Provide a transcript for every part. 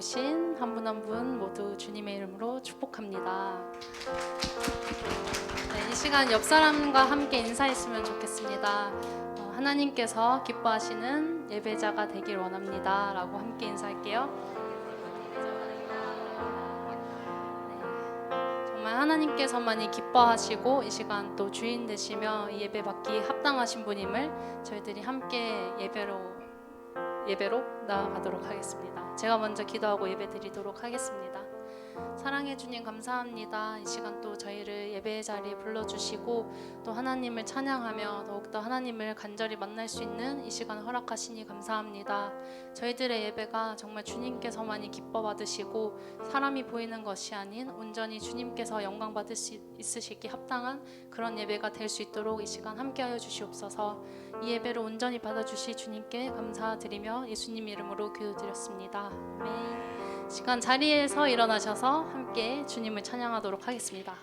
나오신 한 분 한 분 모두 주님의 이름으로 축복합니다. 이 시간 옆 사람과 함께 인사했으면 좋겠습니다. 하나님께서 기뻐하시는 예배자가 되길 원합니다 라고 함께 인사할게요. 정말 하나님께서만이 기뻐하시고 이 시간 또 주인 되시며 이 예배 받기 합당하신 분임을 저희들이 함께 예배로 나아가도록 하겠습니다. 제가 먼저 기도하고 예배 드리도록 하겠습니다. 사랑해 주님 감사합니다. 이 시간 또 저희를 예배의 자리에 불러주시고 또 하나님을 찬양하며 더욱더 하나님을 간절히 만날 수 있는 이 시간 허락하시니 감사합니다. 저희들의 예배가 정말 주님께서만이 기뻐 받으시고 사람이 보이는 것이 아닌 온전히 주님께서 영광 받을 수 있으시기 합당한 그런 예배가 될 수 있도록 이 시간 함께하여 주시옵소서. 이 예배를 온전히 받아주실 주님께 감사드리며 예수님 이름으로 기도드렸습니다. 아멘. 시간 자리에서 일어나셔서 함께 주님을 찬양하도록 하겠습니다.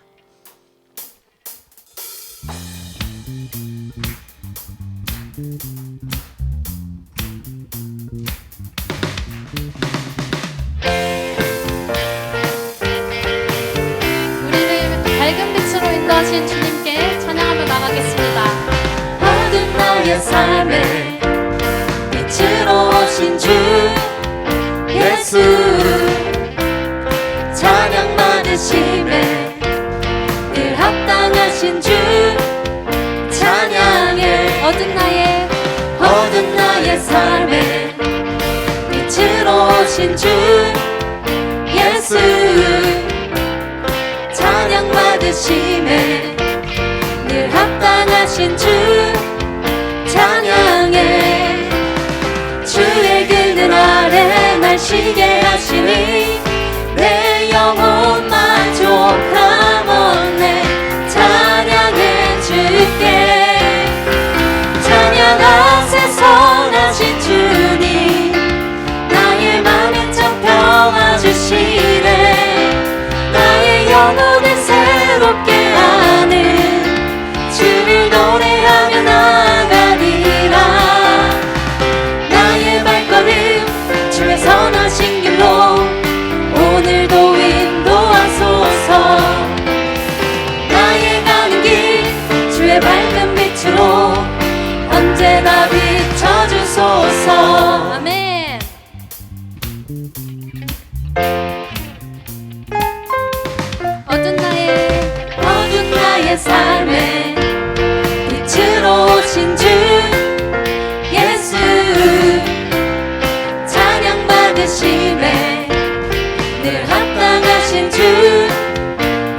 우리를 밝은 빛으로 인도하신 주님께 찬양하며 나가겠습니다. 모든 나의 삶에 빛으로 오신 주 예수 찬양 받으심에 늘 합당하신 주 찬양해. 모든 나의 삶에 빛으로 오신 주 예수 찬양 받으심에 늘 합당하신 주 찬양해. 주의 그늘 아래 날 쉬게 하시니 내 영혼 만족하오네. 찬양해 주께 찬양하세 선하신 주님 나의 맘에 참 평화 주시네. 나의 영혼을 새롭게 하는 주를 노래하며 나가리라. 나의 발걸음 주의 선하신 길로 오늘도 인도하소서. 나의 가는 길 주의 밝은 빛으로 언제나 비춰주소서. 아멘. 어두운 나의 삶에 빛으로 오신 주 예수 찬양 받으심에 늘 합당하신 주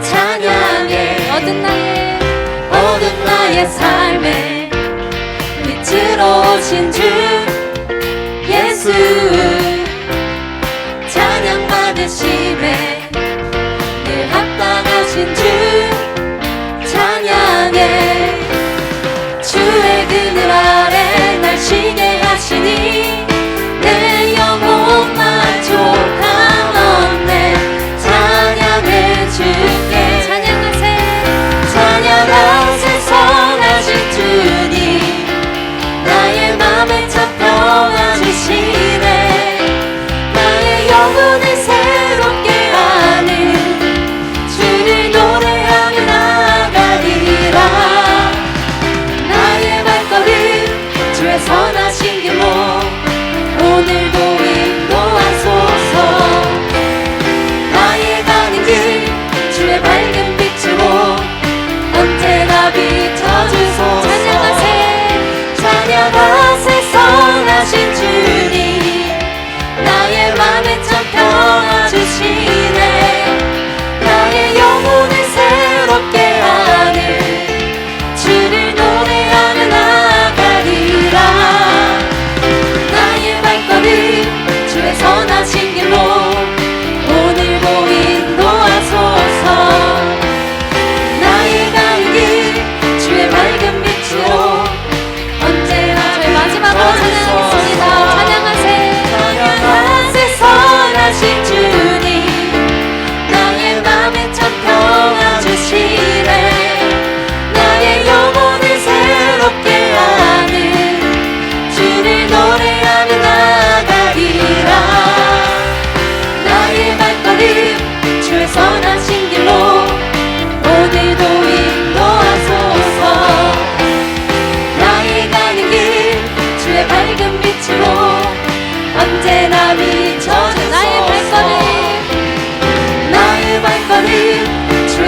찬양해. 어두운 나의 삶에 빛으로 오신 주 예수 찬양 받으심에 늘 합당하신 주 찬양해. 주의 그늘 아래 날 쉬게 하시니 내 영혼 만족하오네. 찬양해 주께 찬양하세 선하신 주님 나의 맘에 참 평화 주시네. 나의 영혼을 새롭게 하는 주를 노래하며 나가리라. 나의 발걸음 주의 선하신 길로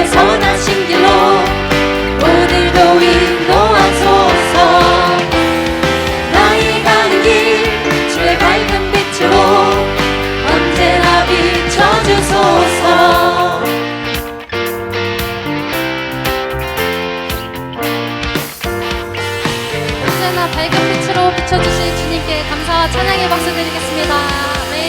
주의 선하신 길로 오늘도 인도하소서. 나의 가는 길 주의 밝은 빛으로 언제나 비춰주소서. 언제나 밝은 빛으로 비춰주신 주님께 감사와 찬양의 박수 드리겠습니다. 아멘.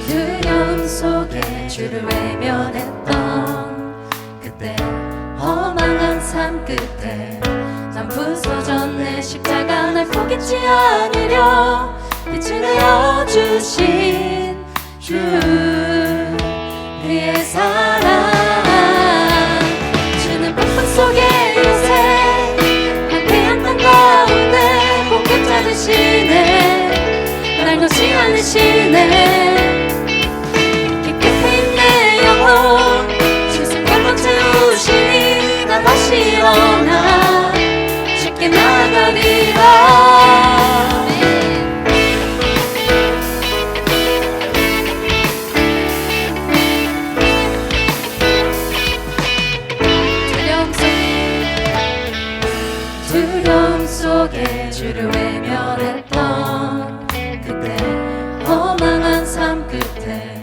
두려움 속에 주를 외면했던 그때 허망한 삶 끝에 난 부서졌네. 십자가 날 포기치 않으려 빛을 내어주신 주 그의 사랑. 주는 폭풍 속에 요새 황폐한 땅 가운데 공격자 되시네. 날 놓지 않으시네. 깊이 내 영혼 주 손길로 채우시니 나 다시 일어나 쉽게 나가리라. 두려움 속에 주를 외면했던 그때 허망한 삶 끝에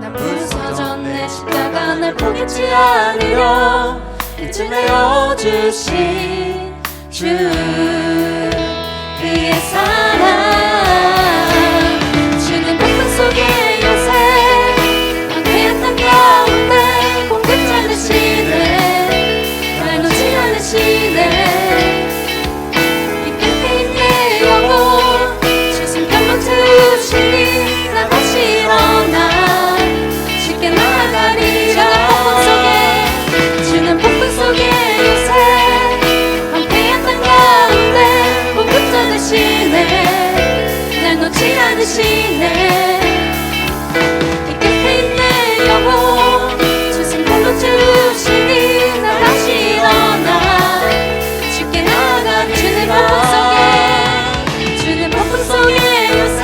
난 부서졌네. 십자가 날 포기치 않으려 빛을 내어주신 주 그의 사랑. 주는 폭풍 속에 요새 황폐한 땅 가운데 공격자 되시네. 날 놓지 않으시네. 채우시니 나 다시 일어나 쉽게 나가리라. 주는 폭풍 속에 요새 황폐한 땅 가운데 공급자 되시네. 날 놓지 않으시네. 이 끝에 있네 영혼 주 손길로 채우시니 나 다시 일어나 쉽게 나가리라. 주는 폭풍 속에 요새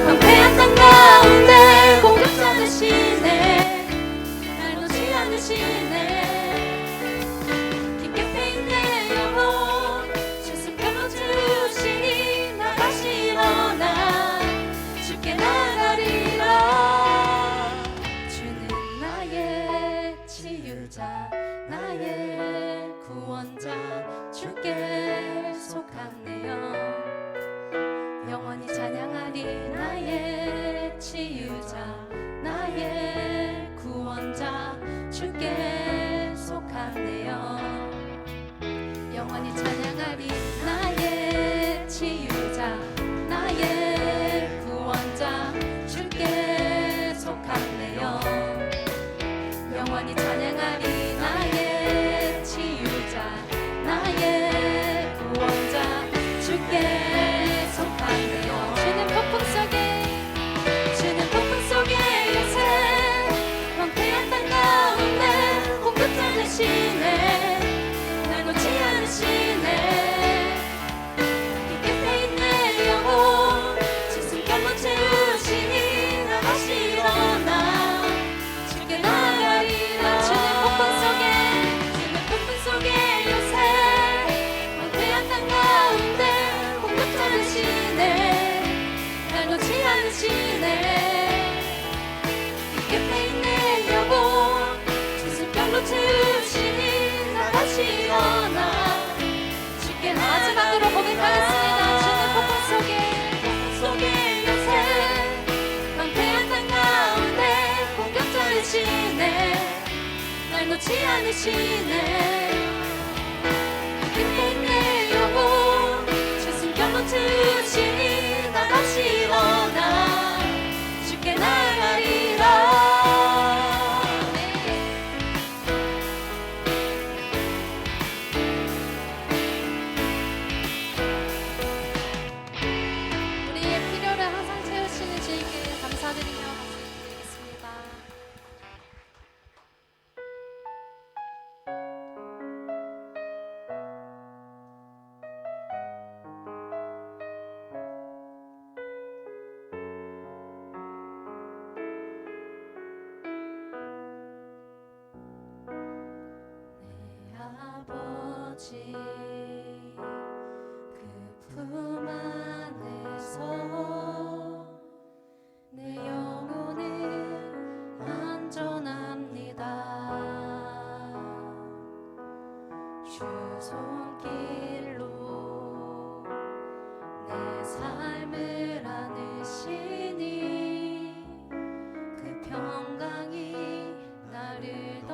황폐한 땅 가운데 공격자 되시네. 날 놓지 않으시네. 깊게 패인 내 영혼 주 손길로 채우시니 나 다시 일어나 쉽게 나가리라. 주는 나의 치유자 나의 구원자 주께 속하네요. 영원히 찬양하리. 나의 치유자 나의 구원자 주께 속하네요. 영원히 찬양하리. 나의 치유자 나의 구원자 주께 속하네요. 영원히 찬양하리. 나의 치유자 나의 구원자 주께 속하네요. 주는 폭풍 속에 요새 황폐한 땅 가운데 공급자 되시네. 날 놓지 않으시네. 깊게 패인 내 영혼 주 손길로 채우시니 나 다시 일어나 쉽게 나가리라. 주는 폭풍 속에 요새 황폐한 땅 가운데 공급자 되시네. 날 놓지 않으시네. 깊게 패인 내 영혼 주 손길로 채우시니 나 다시 일어나 쉽게 마지막으로 고백하겠습니다. 주는 폭풍 속에 요새 황폐한 땅 가운데 공격자 되시네. 날 놓지 않으시네. 깊게 내 영혼 주 손길로 채우시니 나 다시 일어나 쉽게 나가리라.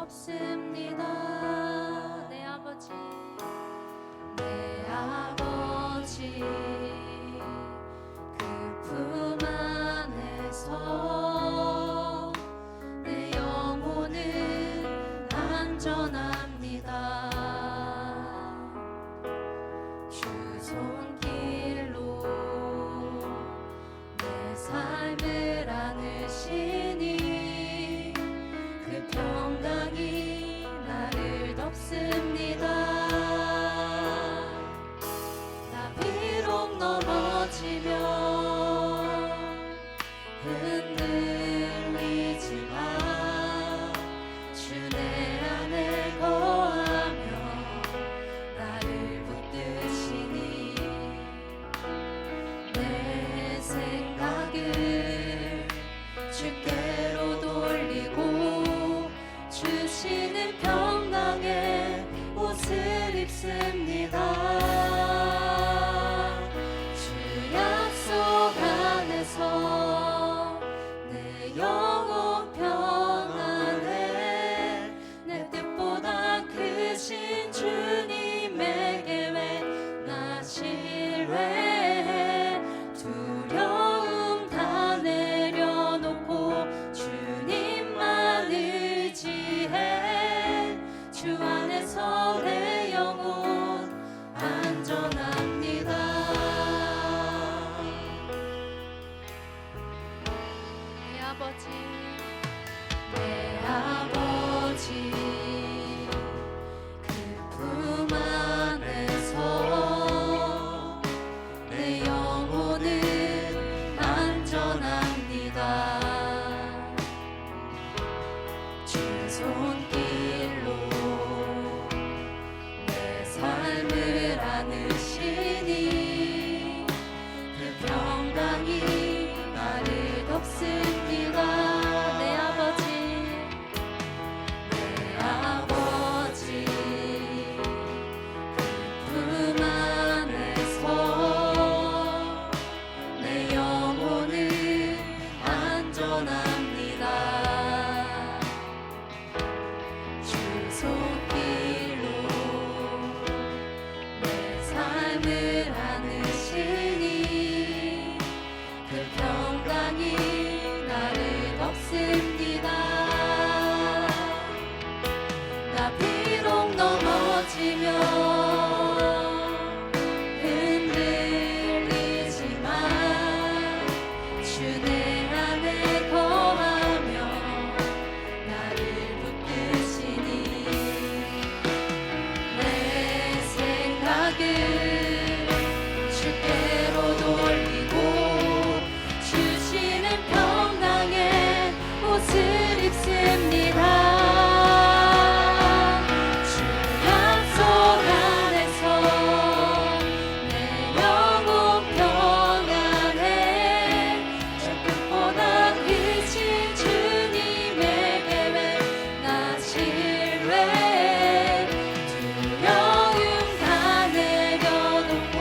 덥습니다. 내 아버지 내 아버지 그 품 안에서 내 영혼은 안전합니다. 주 손길로 내 삶을 안으시니 그 평강이 나를 덮습니다. 나 비록 넘어지며 흔들리지만 주 내 안에 거하며 나를 붙드시니 내 생각을 주께로 돌리고 주시는 평강의 옷을 입습니다. 주 약속 안에서 내 영혼 평안해 내 뜻보다 크신 주님의 계획 나 신뢰해 두려움 다 내려놓고 주님만 의지해 주 안에서 내 영혼 안전합니다. 내 아버지 내 아버지 그 품 안에서 내 영혼은 안전합니다. 주 손길로 내 삶을 안으시니 그 평강이 나를 덮습니다. 내 아버지 내 아버지 그 품 안에서 내 영혼은 안전합니다. 주 손길로 내 삶을 안으시니 그 평강이 나를 덮습니다. 나 비록 넘어지며 흔들리지만 주 내 안에 거하며 나를 붙드시니 내 생각을 주께로 돌리고 주시는 평강의 옷을 입습니다. 주 약속 안에서 내 영혼 평안해 주 뜻보다 크신 주님의 계획 나 신뢰해 두려움 다 내려놓고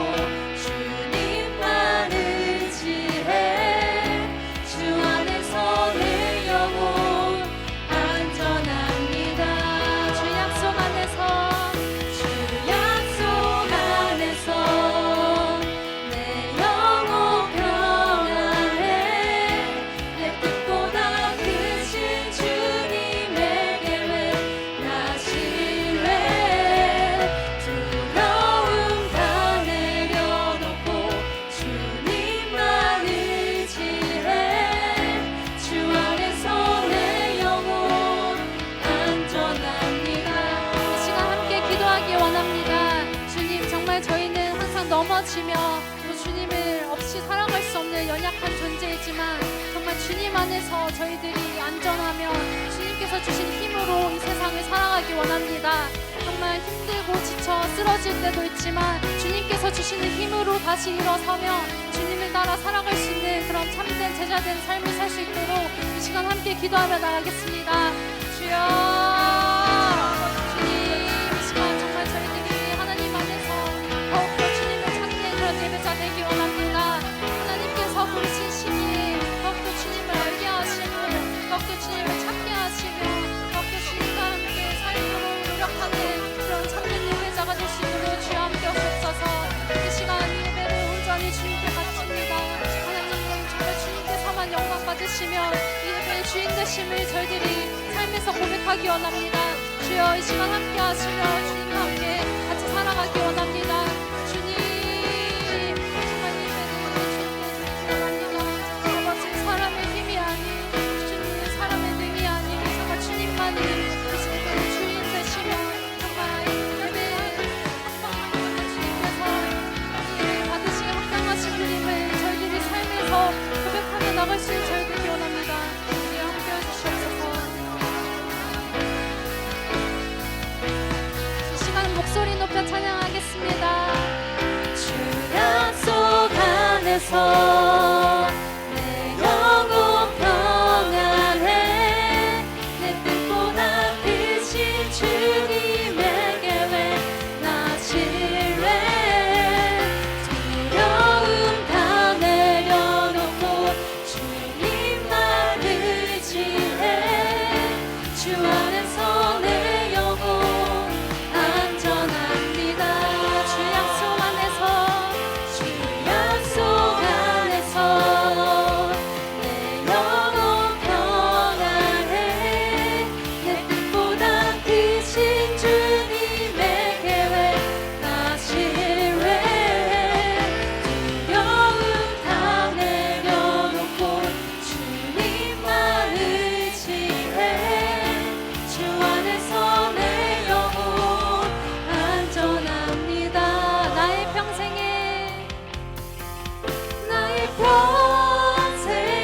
주님만 의지해 주 안에서 내 영혼 안전합니다. 주 약속 안에서 주 약속 안에서 내 영혼 평안해 내 뜻보다 크신 주님의 계획 나 신뢰해 두려움 다 내려놓고 주님만 의지해 주 안에서 내 영혼 안전합니다. 이 시간 함께 기도하기 원합니다. 주님, 정말 저희는 항상 넘어지며 또 주님을 없이 살아갈 수 없는 연약한 존재이지만 정말 주님 안에서 저희들이 안전하며 주님께서 주신 힘으로 이 세상을 살아가기 원합니다. 정말 힘들고 지쳐 쓰러질 때도 있지만 주님께서 주시는 힘으로 다시 일어서며 주님을 따라 살아갈 수 있는 그런 참된 제자된 삶을 살 수 있도록 이 시간 함께 기도하며 나가겠습니다. 주여, 주님, 이 시간 정말 저희들이 하나님 안에서 더욱더 주님을 찾는 그런 예배자 되기 원합니다. 하나님께서 부르신 시기에 더욱더 주님을 알게 하시고 더욱더 주님을 찾게 하시며 더욱더 주님과 함께 되심을 저희들이 삶에서 고백하기 원합니다. 주여 이 시간 함께 하시며 주님과 함께 같이 살아가기 원합니다. 주님 정말 예배는 주님께 원합니다. 아버지 사람의 힘이 아닌 주님 사람의 능이 아닌 정말 주님만이 이 시간 주인 되시며 정말 예배에 합당한 주님께서 받으시기 합당하신 주님을 저희들이 삶에서 고백하며 나갈 수 있는 저희들이 원합니다. 우리 함께 해주시옵소서. 이 시간 목소리 높여 찬양하겠습니다. 주 약속 안에서 내 영혼 평안해. 내 뜻보다 크신 주님의 계획 나 신뢰. 두려움 다 내려놓고 주님만 의지해. 주 안에서 내 영혼 안전합니다. 주 약속 안에서 주 약속 안에서 내 영혼 평안해. 내 뜻보다 크신 주님의 계획 나 신뢰해. 두려움 다 내려놓고 주님만 의지해. 주 안에서 내 영혼 안전합니다. 나의 평생에 나의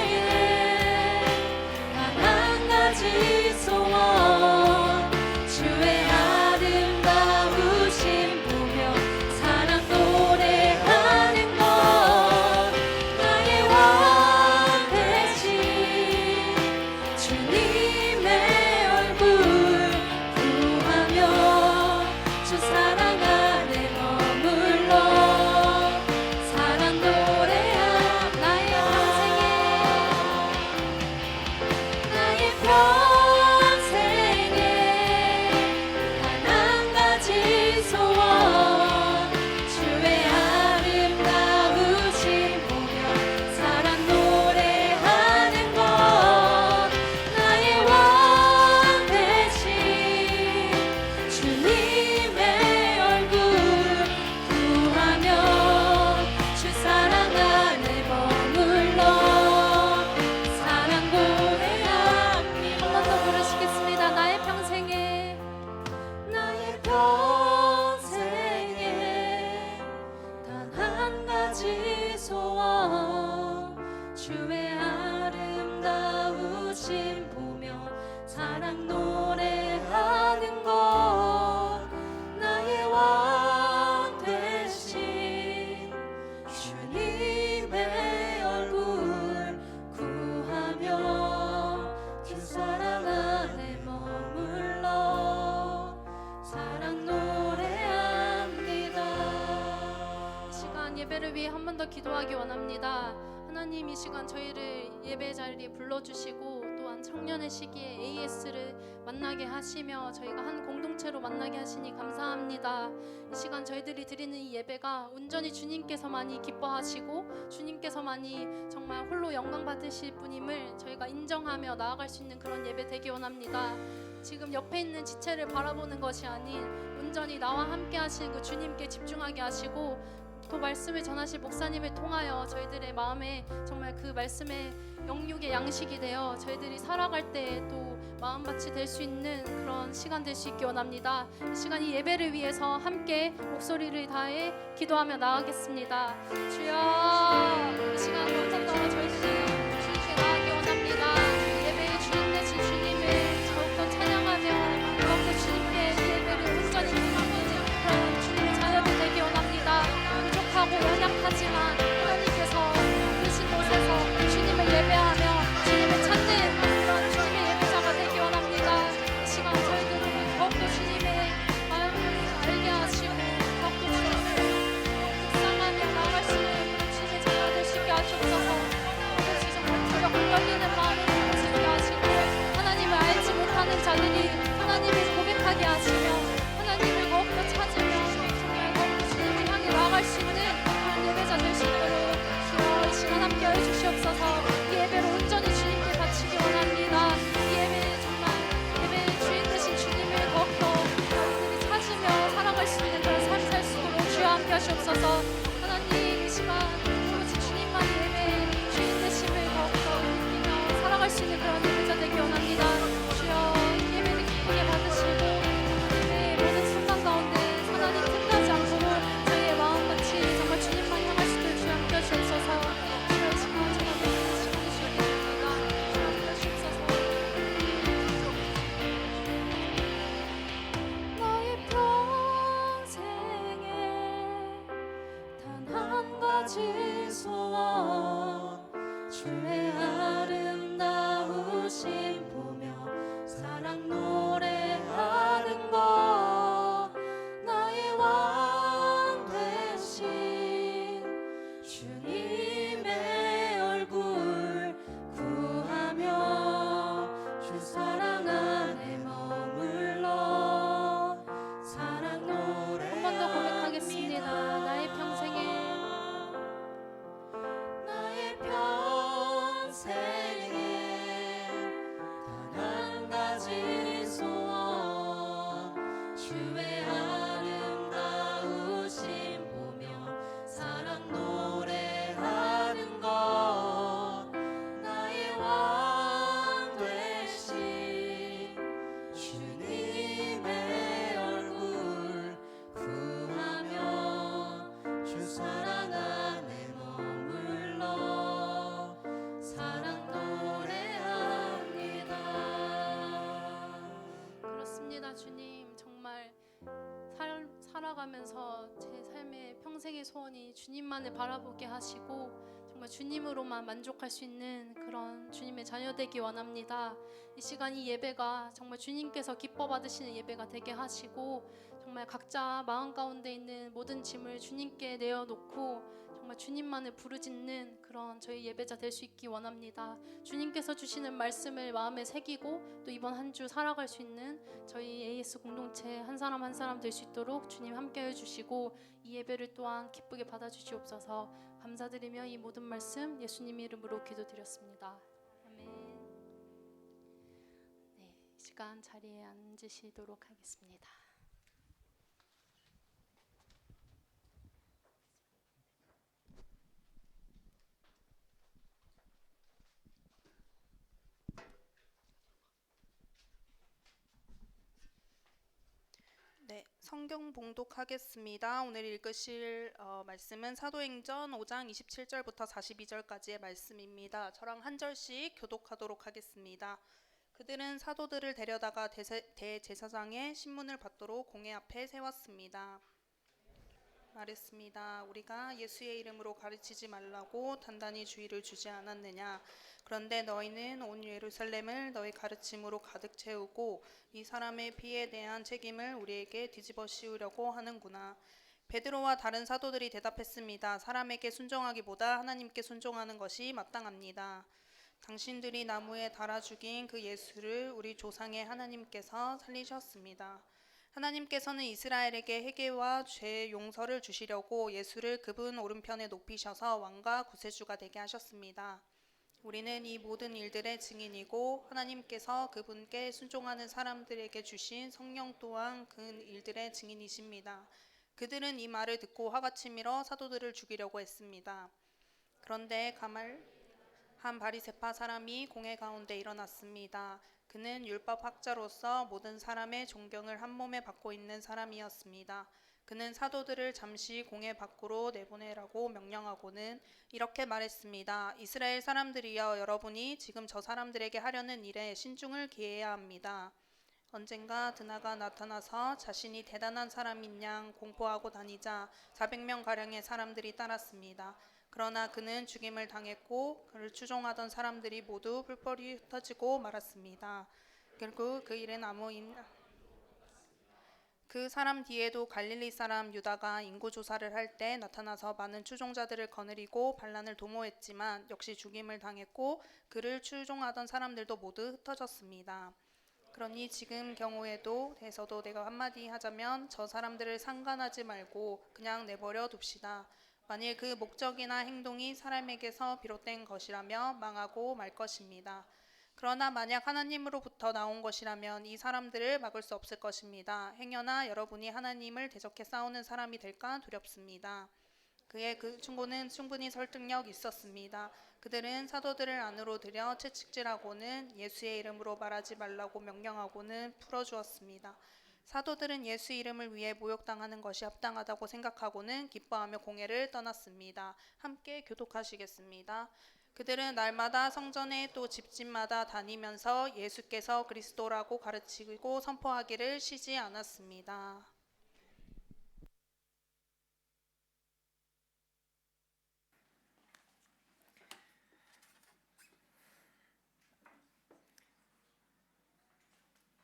평생에 단 한 가지 소원. 주의 아름다우심 보며 사랑 노래하는 것. 나의 왕 되신 주님의 얼굴 구하며 주 사랑 안에 머물러 사랑 노래하. 나의 평생에 단 한 가지 소원. 주의 아름다우심 보며 사랑 노래하는 것. 나의 왕 되신 주님의 얼굴 구하며 주 사랑 안에 머물러 사랑 노래합니다. 한 번 더 부르시겠습니다. 나의 평생에 나의 평생에 단 한 가지 소원. 주의 아름다우심 보며 사랑 노래하는 것. 나의 왕 되신 주님의 얼굴 구하며 주 사랑 안에 머물러 사랑 노래합니다. 이 시간 예배를 위해 한 번 더 기도하기 원합니다. 하나님 이 시간 저희를 예배 자리에 불러주시고 또한 청년의 시기에 AS를 만나게 하시며 저희가 한 공동체로 만나게 하시니 감사합니다. 이 시간 저희들이 드리는 이 예배가 온전히 주님께서만이 기뻐하시고 주님께서만이 정말 홀로 영광 받으실 분임을 저희가 인정하며 나아갈 수 있는 그런 예배 되기 원합니다. 지금 옆에 있는 지체를 바라보는 것이 아닌 온전히 나와 함께 하시는 그 주님께 집중하게 하시고 또 말씀을 전하실 목사님을 통하여 저희들의 마음에 정말 그 말씀의 영육의 양식이 되어 저희들이 살아갈 때 또 마음밭이 될 수 있는 그런 시간 될 수 있기 원합니다. 이 시간 이 예배를 위해서 함께 목소리를 다해 기도하며 나아가겠습니다. 주여 이 시간 한번 더 저희들이 주님께 나아가기 원합니다. 예배의 주인 되신 주님을 더욱더 찬양하며 더욱더 주님께 이 예배를 온전히 임하는 그런 주님의 자녀들 되기 원합니다. 부족하고 연약하지만 하나님께서 계신 곳에서 주님을 예배하며 주님을 찾는 그런 주님의 예배자가 되기 원합니다. 이 시간 저희들은 더욱더 주님의 마음을 알게 하시고 더욱더 주님을 묵상하며 나아갈 수 있는 그런 주님의 자녀 될 수 있게 하시옵소서. 그것이 정말 두렵고 떨리는 마음을 가지게 하시고 하나님을 알지 못하는 자들이 하나님을 고백하게 하시며 하나님을 더욱더 찾으며 정말 더욱더 주님을 향해 나아갈 수 있는 그런 예배자 될 수 있도록 주여 이 시간 함께 해주시옵소서. 이 예배를 온전히 주님께 바치기 원합니다. 하나님 이 시간 오직 주님만의 예배 주인 되심을 더욱더 느끼며 살아갈 수 있는 그런 예배자 되기 원합니다. 주여 이 예배를 기쁘게 받으시고 하나님의 모든 순간 가운데 하나님 틈나지 않고 저희의 마음같이 정말 주님만 향할 수 있도록 주여 함께 하시옵소서. 주여 이 시간 정말 모든 시간이 주님의 예배가 주여 함께 하시옵소서. 나의 평생에 단 한 가지 소원 주의 아름다우심 보며 사랑 노래하는 것 나의 왕 되신 주님의 얼굴 구하며 주 사랑 안에 머물러 사랑 노래 한 번 더 고백하겠습니다. 나의 평생에 나의 평생에 단 한 가지 소원 주의 아름다우심 보며 사랑 노래하는 것 나의 왕 되신 주님의 얼굴 구하며 주 사랑 안에 머물러 사랑 노래합니다. 그렇습니다. 주님 정말 살아가면서 제 삶의 평생의 소원이 주님만을 바라보게 하시고 정말 주님으로만 만족할 수 있는 그런 주님의 자녀 되기 원합니다. 이 시간 이 예배가 정말 주님께서 기뻐 받으시는 예배가 되게 하시고 정말 각자 마음 가운데 있는 모든 짐을 주님께 내어놓고 정말 주님만을 부르짖는 그런 저희 예배자 될 수 있기 원합니다. 주님께서 주시는 말씀을 마음에 새기고 또 이번 한 주 살아갈 수 있는 저희 AS 공동체 한 사람 한 사람 될 수 있도록 주님 함께해 주시고 이 예배를 또한 기쁘게 받아주시옵소서. 감사드리며 이 모든 말씀 예수님 이름으로 기도드렸습니다. 아멘. 네, 이 시간 자리에 앉으시도록 하겠습니다. 네, 성경 봉독하겠습니다. 오늘 읽으실 말씀은 사도행전 5장 27절부터 42절까지의 말씀입니다. 저랑 한 절씩 교독하도록 하겠습니다. 그들은 사도들을 데려다가 대제사장의 신문을 받도록 공회 앞에 세웠습니다. 말했습니다. 우리가 예수의 이름으로 가르치지 말라고 단단히 주의를 주지 않았느냐. 그런데 너희는 온 예루살렘을 너희 가르침으로 가득 채우고 이 사람의 피에 대한 책임을 우리에게 뒤집어 씌우려고 하는구나. 베드로와 다른 사도들이 대답했습니다. 사람에게 순종하기보다 하나님께 순종하는 것이 마땅합니다. 당신들이 나무에 달아 죽인 그 예수를 우리 조상의 하나님께서 살리셨습니다. 하나님께서는 이스라엘에게 회개와 죄 용서를 주시려고 예수를 그분 오른편에 높이셔서 왕과 구세주가 되게 하셨습니다. 우리는 이 모든 일들의 증인이고 하나님께서 그분께 순종하는 사람들에게 주신 성령 또한 그 일들의 증인이십니다. 그들은 이 말을 듣고 화가 치밀어 사도들을 죽이려고 했습니다. 그런데 가말 한 바리새파 사람이 공회 가운데 일어났습니다. 그는 율법학자로서 모든 사람의 존경을 한 몸에 받고 있는 사람이었습니다. 그는 사도들을 잠시 공회 밖으로 내보내라고 명령하고는 이렇게 말했습니다. 이스라엘 사람들이여, 여러분이 지금 저 사람들에게 하려는 일에 신중을 기해야 합니다. 언젠가 드나가 나타나서 자신이 대단한 사람인 양 공포하고 다니자 400명가량의 사람들이 따랐습니다. 그러나 그는 죽임을 당했고 그를 추종하던 사람들이 모두 뿔뿔이 흩어지고 말았습니다. 결국 그 일은 그 사람 뒤에도 갈릴리 사람 유다가 인구조사를 할 때 나타나서 많은 추종자들을 거느리고 반란을 도모했지만 역시 죽임을 당했고 그를 추종하던 사람들도 모두 흩어졌습니다. 그러니 지금 경우에도 대해서도 내가 한마디 하자면 저 사람들을 상관하지 말고 그냥 내버려 둡시다. 만일 그 목적이나 행동이 사람에게서 비롯된 것이라며 망하고 말 것입니다. 그러나 만약 하나님으로부터 나온 것이라면 이 사람들을 막을 수 없을 것입니다. 행여나 여러분이 하나님을 대적해 싸우는 사람이 될까 두렵습니다. 그의 그 충고는 충분히 설득력 있었습니다. 그들은 사도들을 안으로 들여 채찍질하고는 예수의 이름으로 말하지 말라고 명령하고는 풀어주었습니다. 사도들은 예수 이름을 위해 모욕당하는 것이 합당하다고 생각하고는 기뻐하며 공회를 떠났습니다. 함께 교독하시겠습니다. 그들은 날마다 성전에 또 집집마다 다니면서 예수께서 그리스도라고 가르치고 선포하기를 쉬지 않았습니다.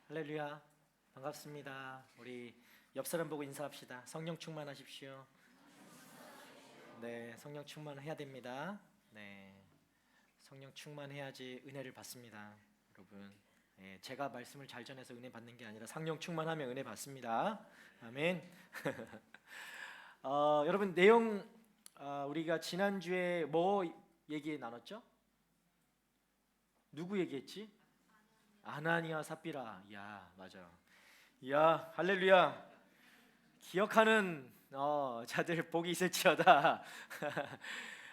할렐루야, 반갑습니다. 우리 옆 사람 보고 인사합시다. 성령 충만하십시오. 네, 성령 충만해야 됩니다. 네, 성령 충만해야지 은혜를 받습니다, 여러분. 네, 제가 말씀을 잘 전해서 은혜 받는 게 아니라 성령 충만하면 은혜 받습니다. 아멘. 여러분 내용 우리가 지난주에 뭐 얘기 나눴죠? 누구 얘기했지? 아나니아 삽비라. 야, 맞아. 야, 할렐루야. 기억하는 자들 복이 있을지어다.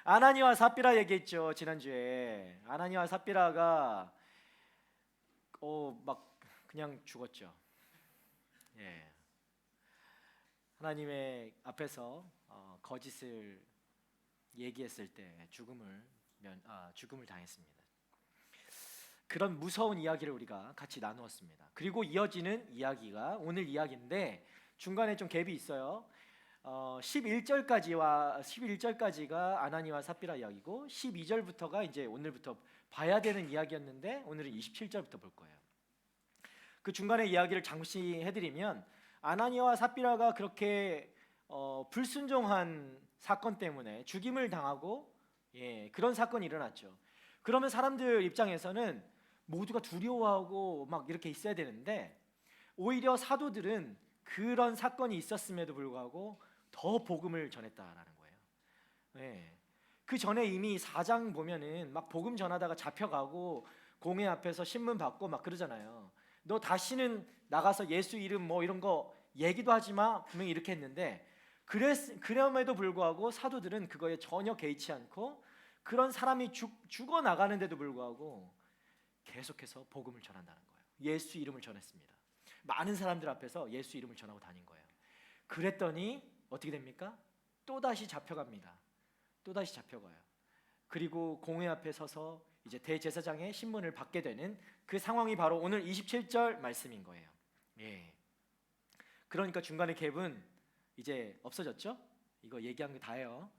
아나니아와 삽비라 얘기했죠, 지난주에. 아나니아와 삽비라가 막 그냥 죽었죠. 예. 하나님의 앞에서 거짓을 얘기했을 때 죽음을 당했습니다. 그런 무서운 이야기를 우리가 같이 나누었습니다. 그리고 이어지는 이야기가 오늘 이야기인데 중간에 좀 갭이 있어요. 11절까지가 아나니와 삽비라 이야기고 12절부터가 이제 오늘부터 봐야 되는 이야기였는데 오늘은 27절부터 볼 거예요. 그 중간의 이야기를 잠시 해드리면 아나니아와 삽비라가 그렇게 불순종한 사건 때문에 죽임을 당하고 그런 사건이 일어났죠. 그러면 사람들 입장에서는 모두가 두려워하고 막 이렇게 있어야 되는데 오히려 사도들은 그런 사건이 있었음에도 불구하고 더 복음을 전했다라는 거예요. 그 전에 이미 4장 보면은 막 복음 전하다가 잡혀가고 공회 앞에서 신문 받고 막 그러잖아요. 너 다시는 나가서 예수 이름 뭐 이런 거 얘기도 하지 마, 분명히 이렇게 했는데 그럼에도 불구하고 사도들은 그거에 전혀 개의치 않고 그런 사람이 죽어 나가는데도 불구하고 계속해서 복음을 전한다는 거예요. 예수 이름을 전했습니다. 많은 사람들 앞에서 예수 이름을 전하고 다닌 거예요. 그랬더니 어떻게 됩니까? 또다시 잡혀갑니다. 또다시 잡혀가요. 그리고 공회 앞에 서서 이제 대제사장의 신문을 받게 되는 그 상황이 바로 오늘 27절 말씀인 거예요. 그러니까 중간에 갭은 이제 없어졌죠? 이거 얘기한 게 다예요.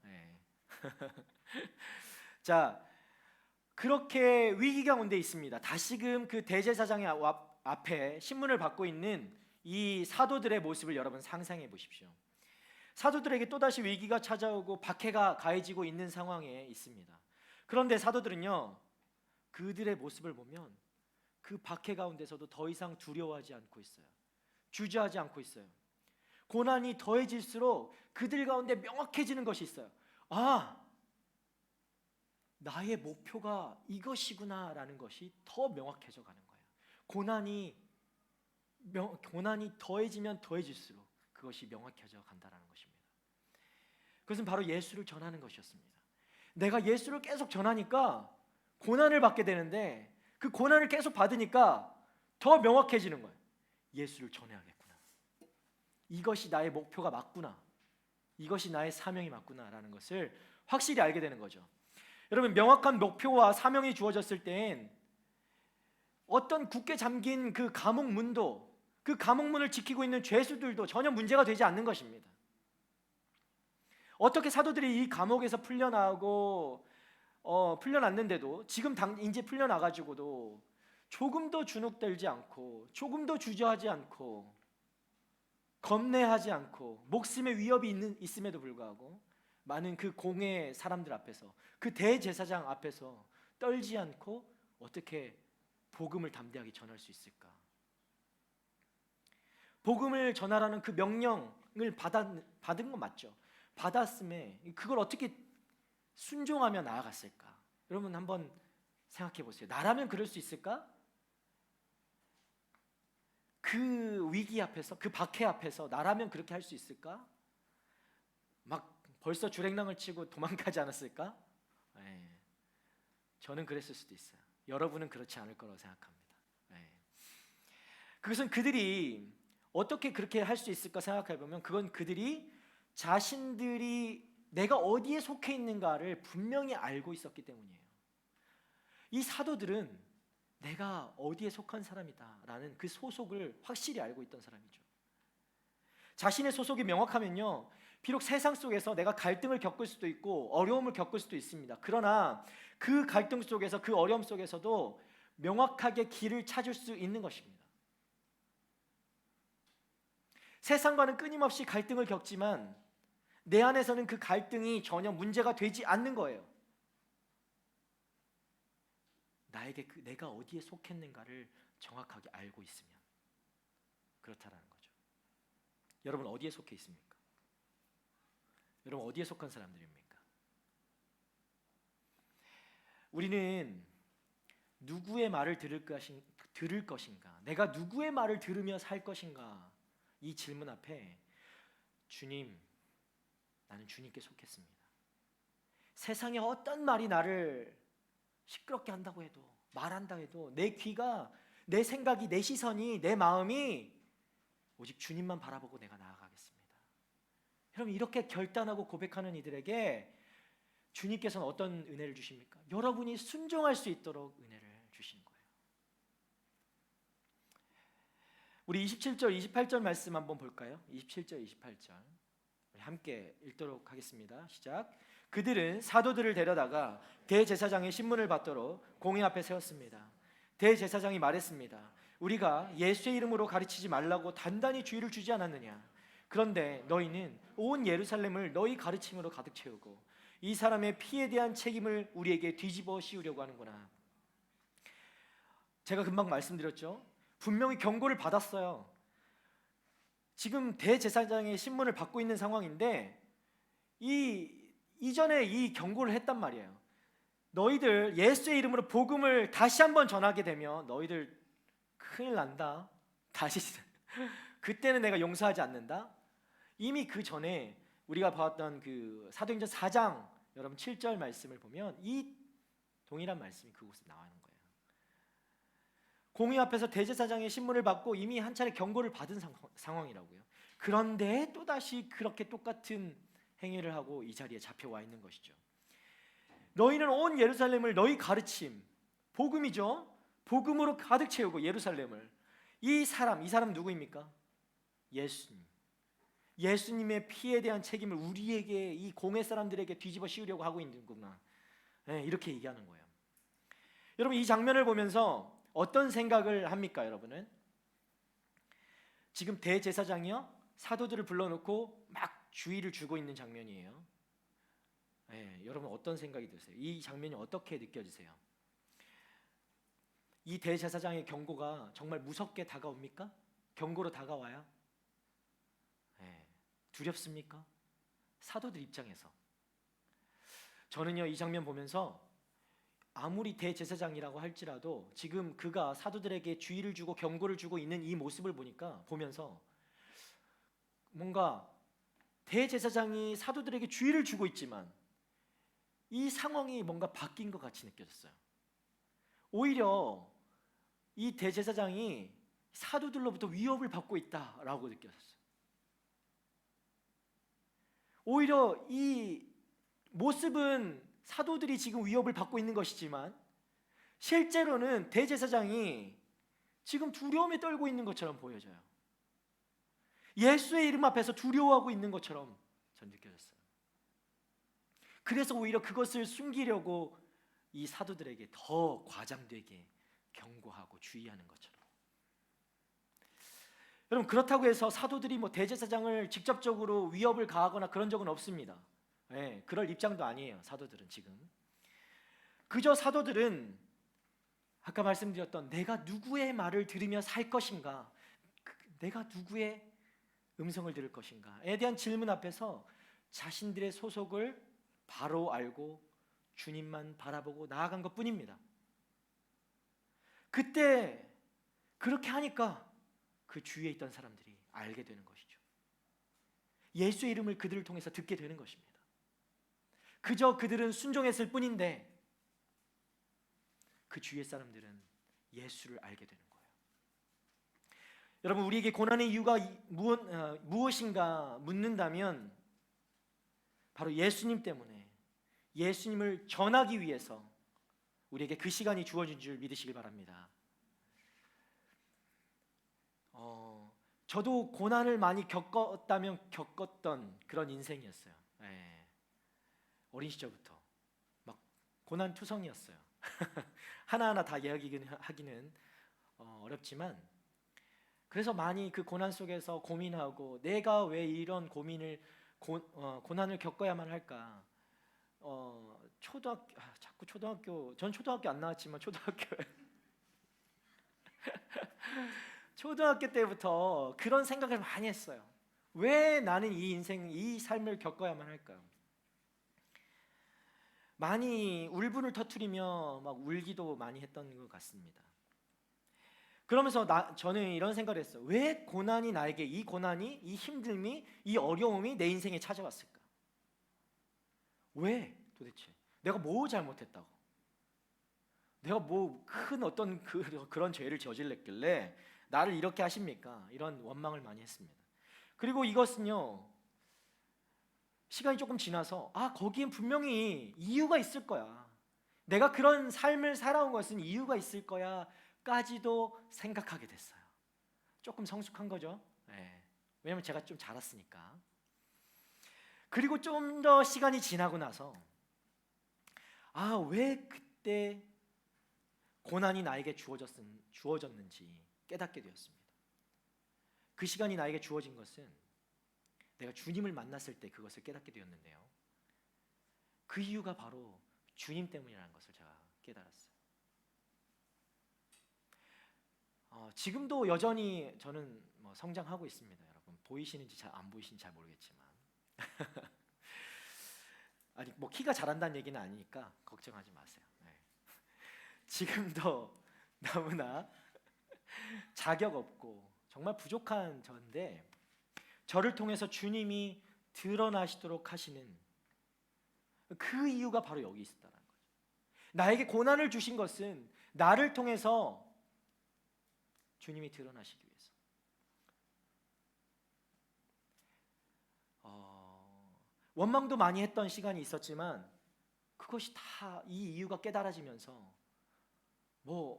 자, 그렇게 위기 가운데 있습니다. 다시금 그 대제사장의 앞에 신문을 받고 있는 이 사도들의 모습을 여러분 상상해 보십시오. 사도들에게 또다시 위기가 찾아오고 박해가 가해지고 있는 상황에 있습니다. 그런데 사도들은요, 그들의 모습을 보면 그 박해 가운데서도 더 이상 두려워하지 않고 있어요. 주저하지 않고 있어요. 고난이 더해질수록 그들 가운데 명확해지는 것이 있어요. 나의 목표가 이것이구나라는 것이 더 명확해져 가는 거예요. 고난이 더해지면 더해질수록 그것이 명확해져 간다는 것입니다. 그것은 바로 예수를 전하는 것이었습니다. 내가 예수를 계속 전하니까 고난을 받게 되는데 그 고난을 계속 받으니까 더 명확해지는 거예요. 예수를 전해야겠구나. 이것이 나의 목표가 맞구나. 이것이 나의 사명이 맞구나라는 것을 확실히 알게 되는 거죠. 여러분, 명확한 목표와 사명이 주어졌을 땐 어떤 굳게 잠긴 그 감옥문도, 그 감옥문을 지키고 있는 죄수들도 전혀 문제가 되지 않는 것입니다. 어떻게 사도들이 이 감옥에서 풀려났는데도 지금 이제 풀려나가지고도 조금도 주눅들지 않고 조금도 주저하지 않고 겁내하지 않고 목숨의 위협이 있음에도 불구하고 많은 그 공회 사람들 앞에서, 그 대제사장 앞에서 떨지 않고 어떻게 복음을 담대하게 전할 수 있을까? 복음을 전하라는 그 명령을 받은 건 맞죠. 받았음에 그걸 어떻게 순종하며 나아갔을까? 여러분 한번 생각해 보세요. 나라면 그럴 수 있을까? 그 위기 앞에서, 그 박해 앞에서 나라면 그렇게 할 수 있을까? 막 벌써 주랭랑을 치고 도망가지 않았을까? 예. 저는 그랬을 수도 있어요. 여러분은 그렇지 않을 거라고 생각합니다. 예. 그것은 그들이 어떻게 그렇게 할 수 있을까 생각해 보면 그건 그들이 자신들이 내가 어디에 속해 있는가를 분명히 알고 있었기 때문이에요. 이 사도들은 내가 어디에 속한 사람이다라는 그 소속을 확실히 알고 있던 사람이죠. 자신의 소속이 명확하면요, 비록 세상 속에서 내가 갈등을 겪을 수도 있고 어려움을 겪을 수도 있습니다. 그러나 그 갈등 속에서, 그 어려움 속에서도 명확하게 길을 찾을 수 있는 것입니다. 세상과는 끊임없이 갈등을 겪지만 내 안에서는 그 갈등이 전혀 문제가 되지 않는 거예요. 나에게 내가 어디에 속했는가를 정확하게 알고 있으면 그렇다라는 거죠. 여러분 어디에 속해 있습니까? 여러분 어디에 속한 사람들입니까? 우리는 누구의 말을 들을 것인가? 내가 누구의 말을 들으며 살 것인가? 이 질문 앞에 주님, 나는 주님께 속했습니다. 세상에 어떤 말이 나를 시끄럽게 한다고 해도, 말한다 해도 내 귀가, 내 생각이, 내 시선이, 내 마음이 오직 주님만 바라보고 내가 나아가겠습니다. 여러분 이렇게 결단하고 고백하는 이들에게 주님께서는 어떤 은혜를 주십니까? 여러분이 순종할 수 있도록 은혜를 주시는 거예요. 우리 27절, 28절 말씀 한번 볼까요? 27절, 28절 우리 함께 읽도록 하겠습니다. 시작. 그들은 사도들을 데려다가 대제사장의 신문을 받도록 공회 앞에 세웠습니다. 대제사장이 말했습니다. 우리가 예수의 이름으로 가르치지 말라고 단단히 주의를 주지 않았느냐? 그런데 너희는 온 예루살렘을 너희 가르침으로 가득 채우고 이 사람의 피에 대한 책임을 우리에게 뒤집어 씌우려고 하는구나. 제가 금방 말씀드렸죠. 분명히 경고를 받았어요. 지금 대제사장의 신문을 받고 있는 상황인데 이전에 이 경고를 했단 말이에요. 너희들 예수의 이름으로 복음을 다시 한번 전하게 되면 너희들 큰일 난다. 다시 그때는 내가 용서하지 않는다. 이미 그 전에 우리가 봤던 그 사도행전 4장 여러분 7절 말씀을 보면 이 동일한 말씀이 그곳에 나오는 거예요. 공회 앞에서 대제사장의 신문을 받고 이미 한 차례 경고를 받은 상황이라고요. 그런데 또다시 그렇게 똑같은 행위를 하고 이 자리에 잡혀와 있는 것이죠. 너희는 온 예루살렘을 너희 가르침, 복음이죠. 복음으로 가득 채우고 예루살렘을. 이 사람 누구입니까? 예수님. 예수님의 피에 대한 책임을 우리에게, 이 공회 사람들에게 뒤집어 씌우려고 하고 있는구나. 네, 이렇게 얘기하는 거예요. 여러분 이 장면을 보면서 어떤 생각을 합니까, 여러분은? 지금 대제사장이요, 사도들을 불러놓고 막 주의를 주고 있는 장면이에요. 네, 여러분 어떤 생각이 드세요? 이 장면이 어떻게 느껴지세요? 이 대제사장의 경고가 정말 무섭게 다가옵니까? 경고로 다가와요? 네, 두렵습니까? 사도들 입장에서 저는요 이 장면 보면서 아무리 대제사장이라고 할지라도 지금 그가 사도들에게 주의를 주고 경고를 주고 있는 이 모습을 보면서 뭔가 대제사장이 사도들에게 주의를 주고 있지만 이 상황이 뭔가 바뀐 것 같이 느껴졌어요. 오히려 이 대제사장이 사도들로부터 위협을 받고 있다라고 느껴졌어요. 오히려 이 모습은 사도들이 지금 위협을 받고 있는 것이지만 실제로는 대제사장이 지금 두려움에 떨고 있는 것처럼 보여져요. 예수의 이름 앞에서 두려워하고 있는 것처럼 전 느껴졌어요. 그래서 오히려 그것을 숨기려고 이 사도들에게 더 과장되게 경고하고 주의하는 것처럼. 여러분 그렇다고 해서 사도들이 뭐 대제사장을 직접적으로 위협을 가하거나 그런 적은 없습니다. 네, 그럴 입장도 아니에요. 사도들은 지금 그저 사도들은 아까 말씀드렸던 내가 누구의 말을 들으며 살 것인가, 내가 누구의 음성을 들을 것인가에 대한 질문 앞에서 자신들의 소속을 바로 알고 주님만 바라보고 나아간 것뿐입니다. 그때 그렇게 하니까 그 주위에 있던 사람들이 알게 되는 것이죠. 예수의 이름을 그들을 통해서 듣게 되는 것입니다. 그저 그들은 순종했을 뿐인데 그 주위의 사람들은 예수를 알게 되는 거예요. 여러분, 우리에게 고난의 이유가 무엇인가 묻는다면 바로 예수님 때문에, 예수님을 전하기 위해서 우리에게 그 시간이 주어진 줄 믿으시길 바랍니다. 저도 고난을 많이 겪었다면 겪었던 그런 인생이었어요. 예. 어린 시절부터 막 고난투성이었어요. 하나하나 다 이야기하기는 어렵지만, 그래서 많이 그 고난 속에서 고민하고, 내가 왜 이런 고난을 겪어야만 할까? 전 초등학교 안 나왔지만 초등학교 때부터 그런 생각을 많이 했어요. 왜 나는 이 삶을 겪어야만 할까? 많이 울분을 터뜨리며 막 울기도 많이 했던 것 같습니다. 그러면서 저는 이런 생각을 했어요. 왜 고난이 나에게, 이 고난이, 이 힘듦이, 이 어려움이 내 인생에 찾아왔을까? 왜 도대체? 내가 뭐 잘못했다고? 내가 뭐 큰 어떤 그런 죄를 저질렀길래 나를 이렇게 하십니까? 이런 원망을 많이 했습니다. 그리고 이것은요, 시간이 조금 지나서 거기엔 분명히 이유가 있을 거야. 내가 그런 삶을 살아온 것은 이유가 있을 거야 까지도 생각하게 됐어요. 조금 성숙한 거죠. 네. 왜냐면 제가 좀 자랐으니까. 그리고 좀 더 시간이 지나고 나서 왜 그때 고난이 나에게 주어졌는지 깨닫게 되었습니다. 그 시간이 나에게 주어진 것은 내가 주님을 만났을 때 그것을 깨닫게 되었는데요, 그 이유가 바로 주님 때문이라는 것을 제가 깨달았어요. 지금도 여전히 저는 성장하고 있습니다. 여러분, 보이시는지 잘 안 보이시는지 잘 모르겠지만 아니, 키가 자란다는 얘기는 아니니까 걱정하지 마세요. 네. 지금도 너무나 자격 없고 정말 부족한 저인데, 저를 통해서 주님이 드러나시도록 하시는 그 이유가 바로 여기 있었다는 거죠. 나에게 고난을 주신 것은 나를 통해서 주님이 드러나시기 위해서. 원망도 많이 했던 시간이 있었지만 그것이 다 이 이유가 깨달아지면서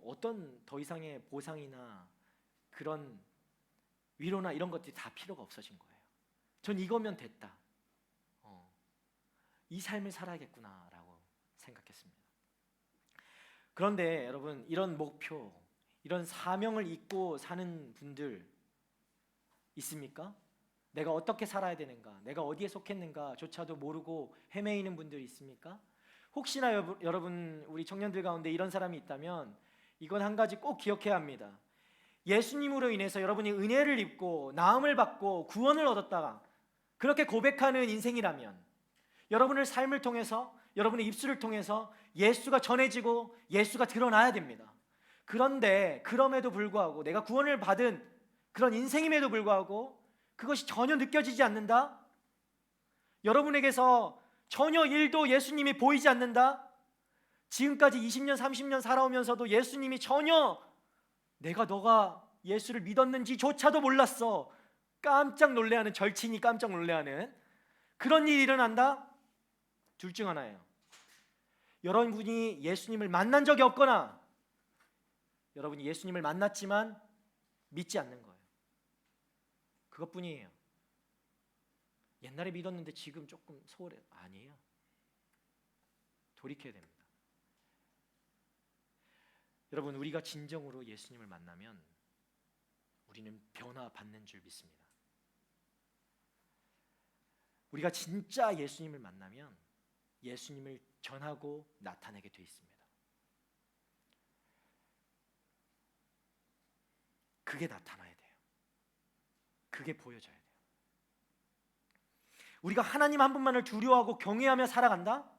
어떤 더 이상의 보상이나 그런 위로나 이런 것들이 다 필요가 없어진 거예요. 전 이거면 됐다. 이 삶을 살아야겠구나라고 생각했습니다. 그런데 여러분, 이런 목표, 이런 사명을 잊고 사는 분들 있습니까? 내가 어떻게 살아야 되는가, 내가 어디에 속했는가 조차도 모르고 헤매이는 분들이 있습니까? 혹시나 여러분, 우리 청년들 가운데 이런 사람이 있다면 이건 한 가지 꼭 기억해야 합니다. 예수님으로 인해서 여러분이 은혜를 입고 나음을 받고 구원을 얻었다, 그렇게 고백하는 인생이라면 여러분의 삶을 통해서, 여러분의 입술을 통해서 예수가 전해지고 예수가 드러나야 됩니다. 그런데 그럼에도 불구하고, 내가 구원을 받은 그런 인생임에도 불구하고 그것이 전혀 느껴지지 않는다? 여러분에게서 전혀 일도 예수님이 보이지 않는다? 지금까지 20년, 30년 살아오면서도 예수님이 전혀 너가 예수를 믿었는지조차도 몰랐어, 깜짝 놀래하는, 절친이 깜짝 놀래하는 그런 일이 일어난다? 둘 중 하나예요. 여러분이 예수님을 만난 적이 없거나 여러분이 예수님을 만났지만 믿지 않는 거예요. 그것뿐이에요. 옛날에 믿었는데 지금 조금 소홀해. 아니에요. 돌이켜야 됩니다. 여러분, 우리가 진정으로 예수님을 만나면 우리는 변화받는 줄 믿습니다. 우리가 진짜 예수님을 만나면 예수님을 전하고 나타내게 돼 있습니다. 그게 나타나야 돼요. 그게 보여져야 돼요. 우리가 하나님 한 분만을 두려워하고 경외하며 살아간다?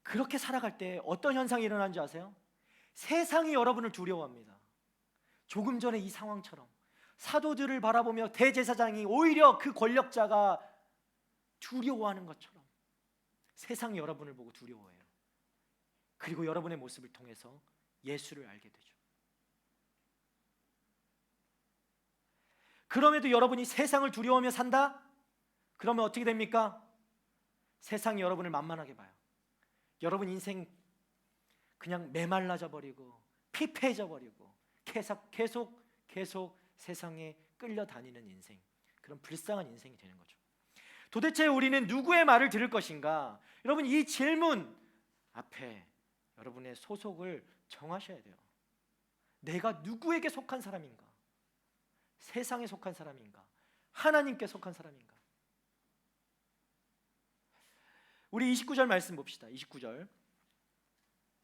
그렇게 살아갈 때 어떤 현상이 일어나는 줄 아세요? 세상이 여러분을 두려워합니다. 조금 전에 이 상황처럼 사도들을 바라보며 대제사장이 오히려 그 권력자가 두려워하는 것처럼 세상이 여러분을 보고 두려워해요. 그리고 여러분의 모습을 통해서 예수를 알게 되죠. 그럼에도 여러분이 세상을 두려워하며 산다? 그러면 어떻게 됩니까? 세상이 여러분을 만만하게 봐요. 여러분 인생 그냥 메말라져 버리고 피폐해져 버리고 계속 세상에 끌려다니는 인생, 그런 불쌍한 인생이 되는 거죠. 도대체 우리는 누구의 말을 들을 것인가? 여러분, 이 질문 앞에 여러분의 소속을 정하셔야 돼요. 내가 누구에게 속한 사람인가? 세상에 속한 사람인가? 하나님께 속한 사람인가? 우리 29절 말씀 봅시다. 29절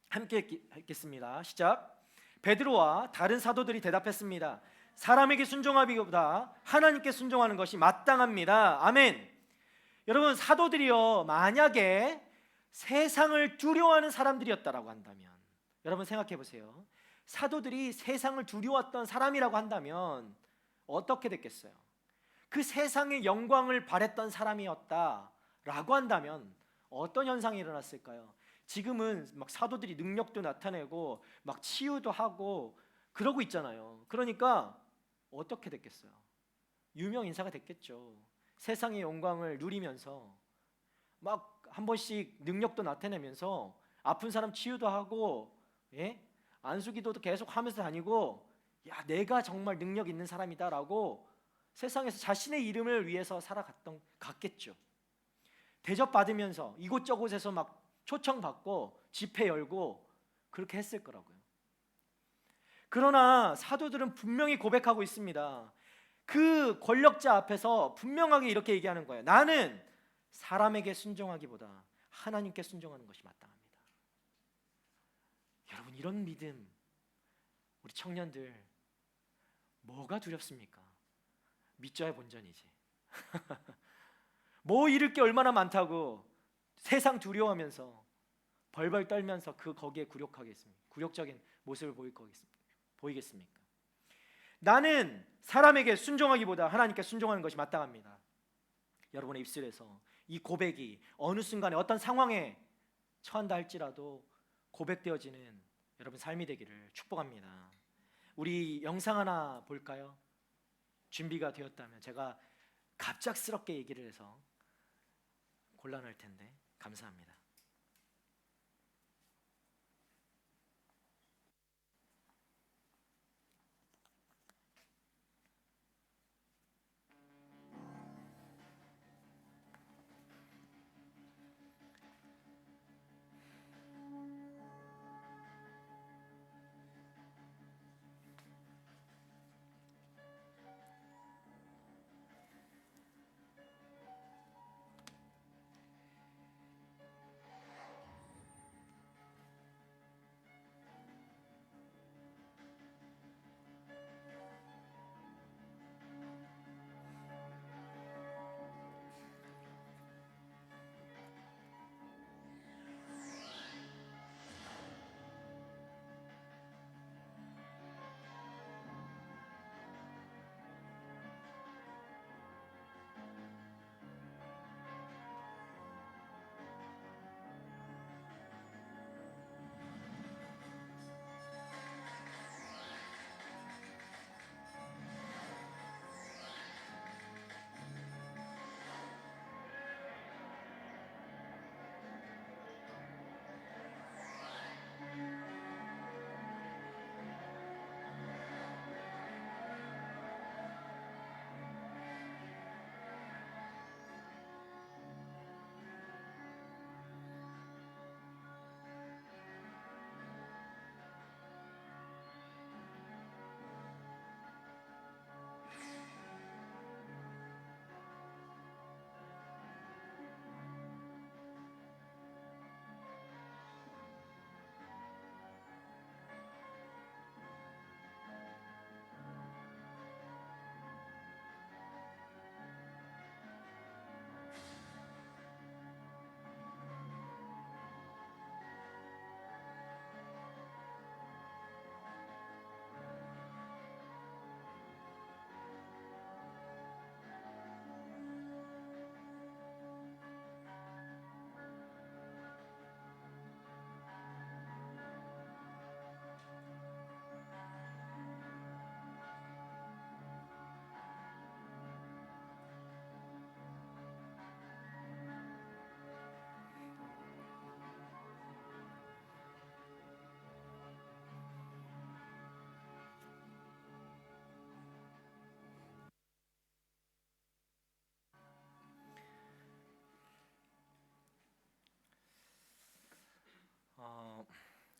함께 읽겠습니다. 시작. 베드로와 다른 사도들이 대답했습니다. 사람에게 순종하기보다 하나님께 순종하는 것이 마땅합니다. 아멘. 여러분, 사도들이요, 만약에 세상을 두려워하는 사람들이었다라고 한다면, 여러분 생각해 보세요. 사도들이 세상을 두려웠던 사람이라고 한다면 어떻게 됐겠어요? 그 세상의 영광을 바랬던 사람이었다라고 한다면 어떤 현상이 일어났을까요? 지금은 막 사도들이 능력도 나타내고 막 치유도 하고 그러고 있잖아요. 그러니까 어떻게 됐겠어요? 유명 인사가 됐겠죠. 세상의 영광을 누리면서 막 한 번씩 능력도 나타내면서 아픈 사람 치유도 하고, 안수기도도 계속 하면서 다니고, 야, 내가 정말 능력 있는 사람이다라고 세상에서 자신의 이름을 위해서 갔겠죠. 대접받으면서 이곳저곳에서 막 초청받고 집회 열고 그렇게 했을 거라고요. 그러나 사도들은 분명히 고백하고 있습니다. 그 권력자 앞에서 분명하게 이렇게 얘기하는 거예요. 나는 사람에게 순종하기보다 하나님께 순종하는 것이 마땅합니다. 여러분, 이런 믿음, 우리 청년들 뭐가 두렵습니까? 믿져야 본전이지. 뭐 잃을 게 얼마나 많다고 세상 두려워하면서 벌벌 떨면서 거기에 굴욕하겠습니까? 굴욕적인 모습을 보이겠습니까? 나는 사람에게 순종하기보다 하나님께 순종하는 것이 마땅합니다. 여러분의 입술에서 이 고백이 어느 순간에 어떤 상황에 처한다 할지라도 고백되어지는 여러분 삶이 되기를 축복합니다. 우리 영상 하나 볼까요? 준비가 되었다면 제가 갑작스럽게 얘기를 해서 곤란할 텐데 감사합니다.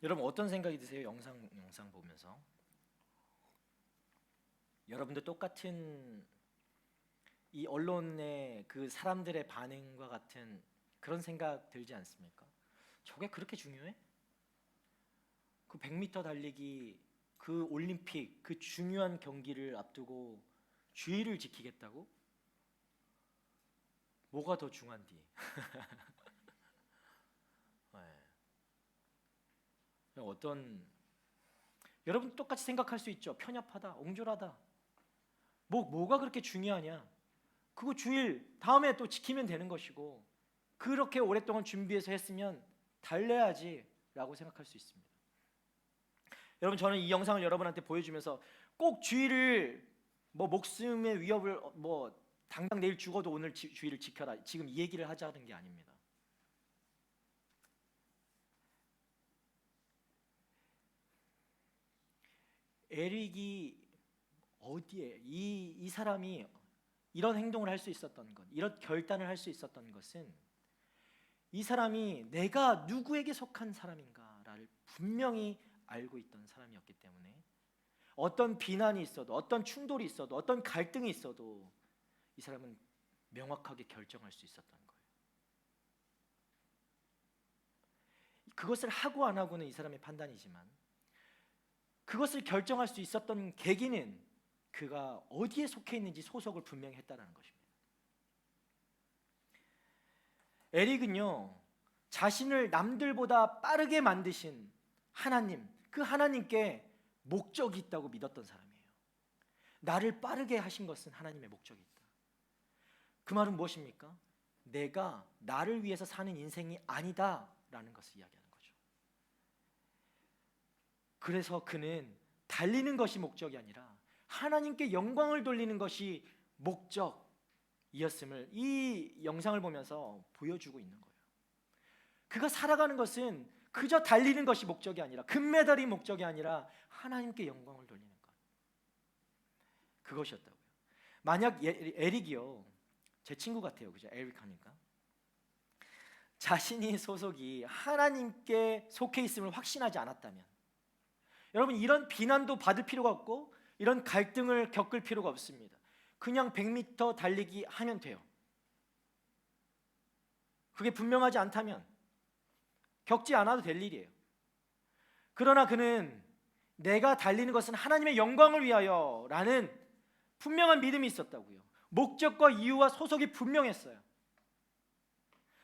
여러분 어떤 생각이 드세요? 영상 보면서 여러분도 똑같은 이 언론의 그 사람들의 반응과 같은 그런 생각 들지 않습니까? 저게 그렇게 중요해? 그 100m 달리기, 그 올림픽, 그 중요한 경기를 앞두고 주의를 지키겠다고? 뭐가 더 중요한디? 네. 여러분 똑같이 생각할 수 있죠. 편협하다, 옹졸하다. 뭐가 그렇게 중요하냐? 그거 주일 다음에 또 지키면 되는 것이고, 그렇게 오랫동안 준비해서 했으면 달래야지라고 생각할 수 있습니다. 여러분, 저는 이 영상을 여러분한테 보여주면서 꼭 주일을 목숨의 위협을 당장 내일 죽어도 오늘 주일을 지켜라, 지금 이 얘기를 하자는 게 아닙니다. 에릭이 어디에 이 사람이 이런 행동을 할 수 있었던 것, 이런 결단을 할 수 있었던 것은 이 사람이 내가 누구에게 속한 사람인가를 분명히 알고 있던 사람이었기 때문에 어떤 비난이 있어도, 어떤 충돌이 있어도, 어떤 갈등이 있어도 이 사람은 명확하게 결정할 수 있었던 거예요. 그것을 하고 안 하고는 이 사람의 판단이지만, 그것을 결정할 수 있었던 계기는 그가 어디에 속해 있는지 소속을 분명히 했다는 것입니다. 에릭은요, 자신을 남들보다 빠르게 만드신 하나님, 그 하나님께 목적이 있다고 믿었던 사람이에요. 나를 빠르게 하신 것은 하나님의 목적이 있다. 그 말은 무엇입니까? 내가 나를 위해서 사는 인생이 아니다라는 것을 이야기하는 거죠. 그래서 그는 달리는 것이 목적이 아니라 하나님께 영광을 돌리는 것이 목적이었음을 이 영상을 보면서 보여주고 있는 거예요. 그가 살아가는 것은 그저 달리는 것이 목적이 아니라, 금메달이 목적이 아니라 하나님께 영광을 돌리는 것, 그것이었다고요. 만약 에릭이요, 제 친구 같아요, 그죠? 에릭 하니까 자신이 소속이 하나님께 속해 있음을 확신하지 않았다면, 여러분, 이런 비난도 받을 필요가 없고 이런 갈등을 겪을 필요가 없습니다. 그냥 100m 달리기 하면 돼요. 그게 분명하지 않다면 겪지 않아도 될 일이에요. 그러나 그는 내가 달리는 것은 하나님의 영광을 위하여 라는 분명한 믿음이 있었다고요. 목적과 이유와 소속이 분명했어요.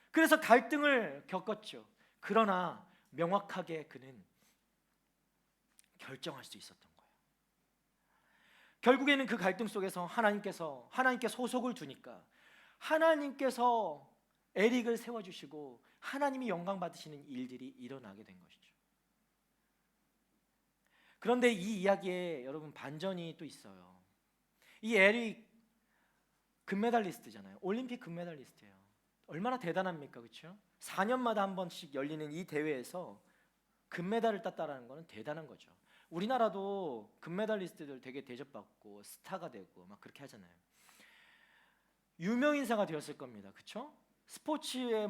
그래서 갈등을 겪었죠. 그러나 명확하게 그는 결정할 수 있었던 거예요. 결국에는 그 갈등 속에서 하나님께 소속을 두니까 하나님께서 에릭을 세워주시고 하나님이 영광 받으시는 일들이 일어나게 된 것이죠. 그런데 이 이야기에 여러분 반전이 또 있어요. 이 에릭 금메달리스트잖아요. 올림픽 금메달리스트예요. 얼마나 대단합니까, 그렇죠? 4년마다 한 번씩 열리는 이 대회에서 금메달을 땄다라는 것은 대단한 거죠. 우리나라도 금메달리스트들 되게 대접받고 스타가 되고 막 그렇게 하잖아요. 유명 인사가 되었을 겁니다, 그렇죠? 스포츠에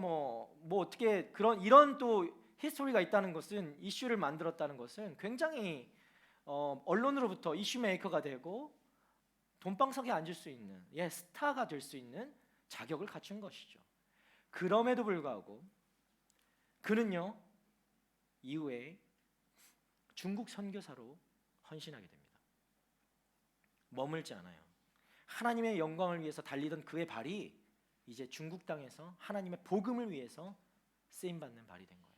어떻게 이런 또 히스토리가 있다는 것은, 이슈를 만들었다는 것은 굉장히 언론으로부터 이슈 메이커가 되고 돈방석에 앉을 수 있는, 스타가 될 수 있는 자격을 갖춘 것이죠. 그럼에도 불구하고 그는요, 이후에 중국 선교사로 헌신하게 됩니다. 머물지 않아요. 하나님의 영광을 위해서 달리던 그의 발이 이제 중국 땅에서 하나님의 복음을 위해서 쓰임받는 발이 된 거예요.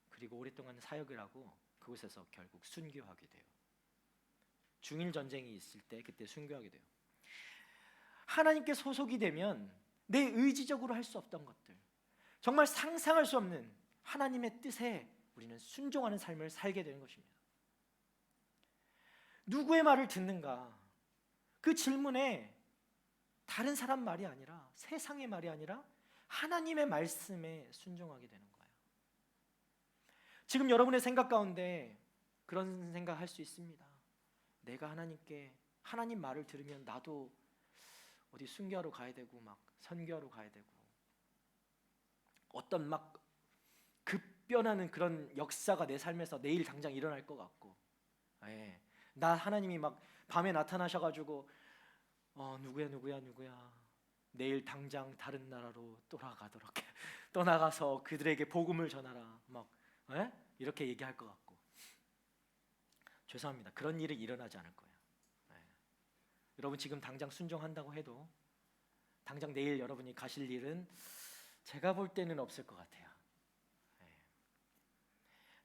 그리고 오랫동안 사역을 하고 그곳에서 결국 순교하게 돼요. 중일 전쟁이 있을 때 그때 순교하게 돼요. 하나님께 소속이 되면 내 의지적으로 할 수 없던 것들, 정말 상상할 수 없는 하나님의 뜻에 우리는 순종하는 삶을 살게 되는 것입니다. 누구의 말을 듣는가? 그 질문에 다른 사람 말이 아니라, 세상의 말이 아니라 하나님의 말씀에 순종하게 되는 거예요. 지금 여러분의 생각 가운데 그런 생각 할 수 있습니다. 내가 하나님 말을 들으면 나도 어디 순교하러 가야 되고 막 선교하러 가야 되고 어떤 막 급변하는 그런 역사가 내 삶에서 내일 당장 일어날 것 같고, 예. 나 하나님이 막 밤에 나타나셔가지고 누구야 내일 당장 다른 나라로 돌아가도록 떠나가서 그들에게 복음을 전하라 막 이렇게 얘기할 것 같고, 죄송합니다. 그런 일은 일어나지 않을 거예요. 예. 여러분 지금 당장 순종한다고 해도 당장 내일 여러분이 가실 일은 제가 볼 때는 없을 것 같아요. 예.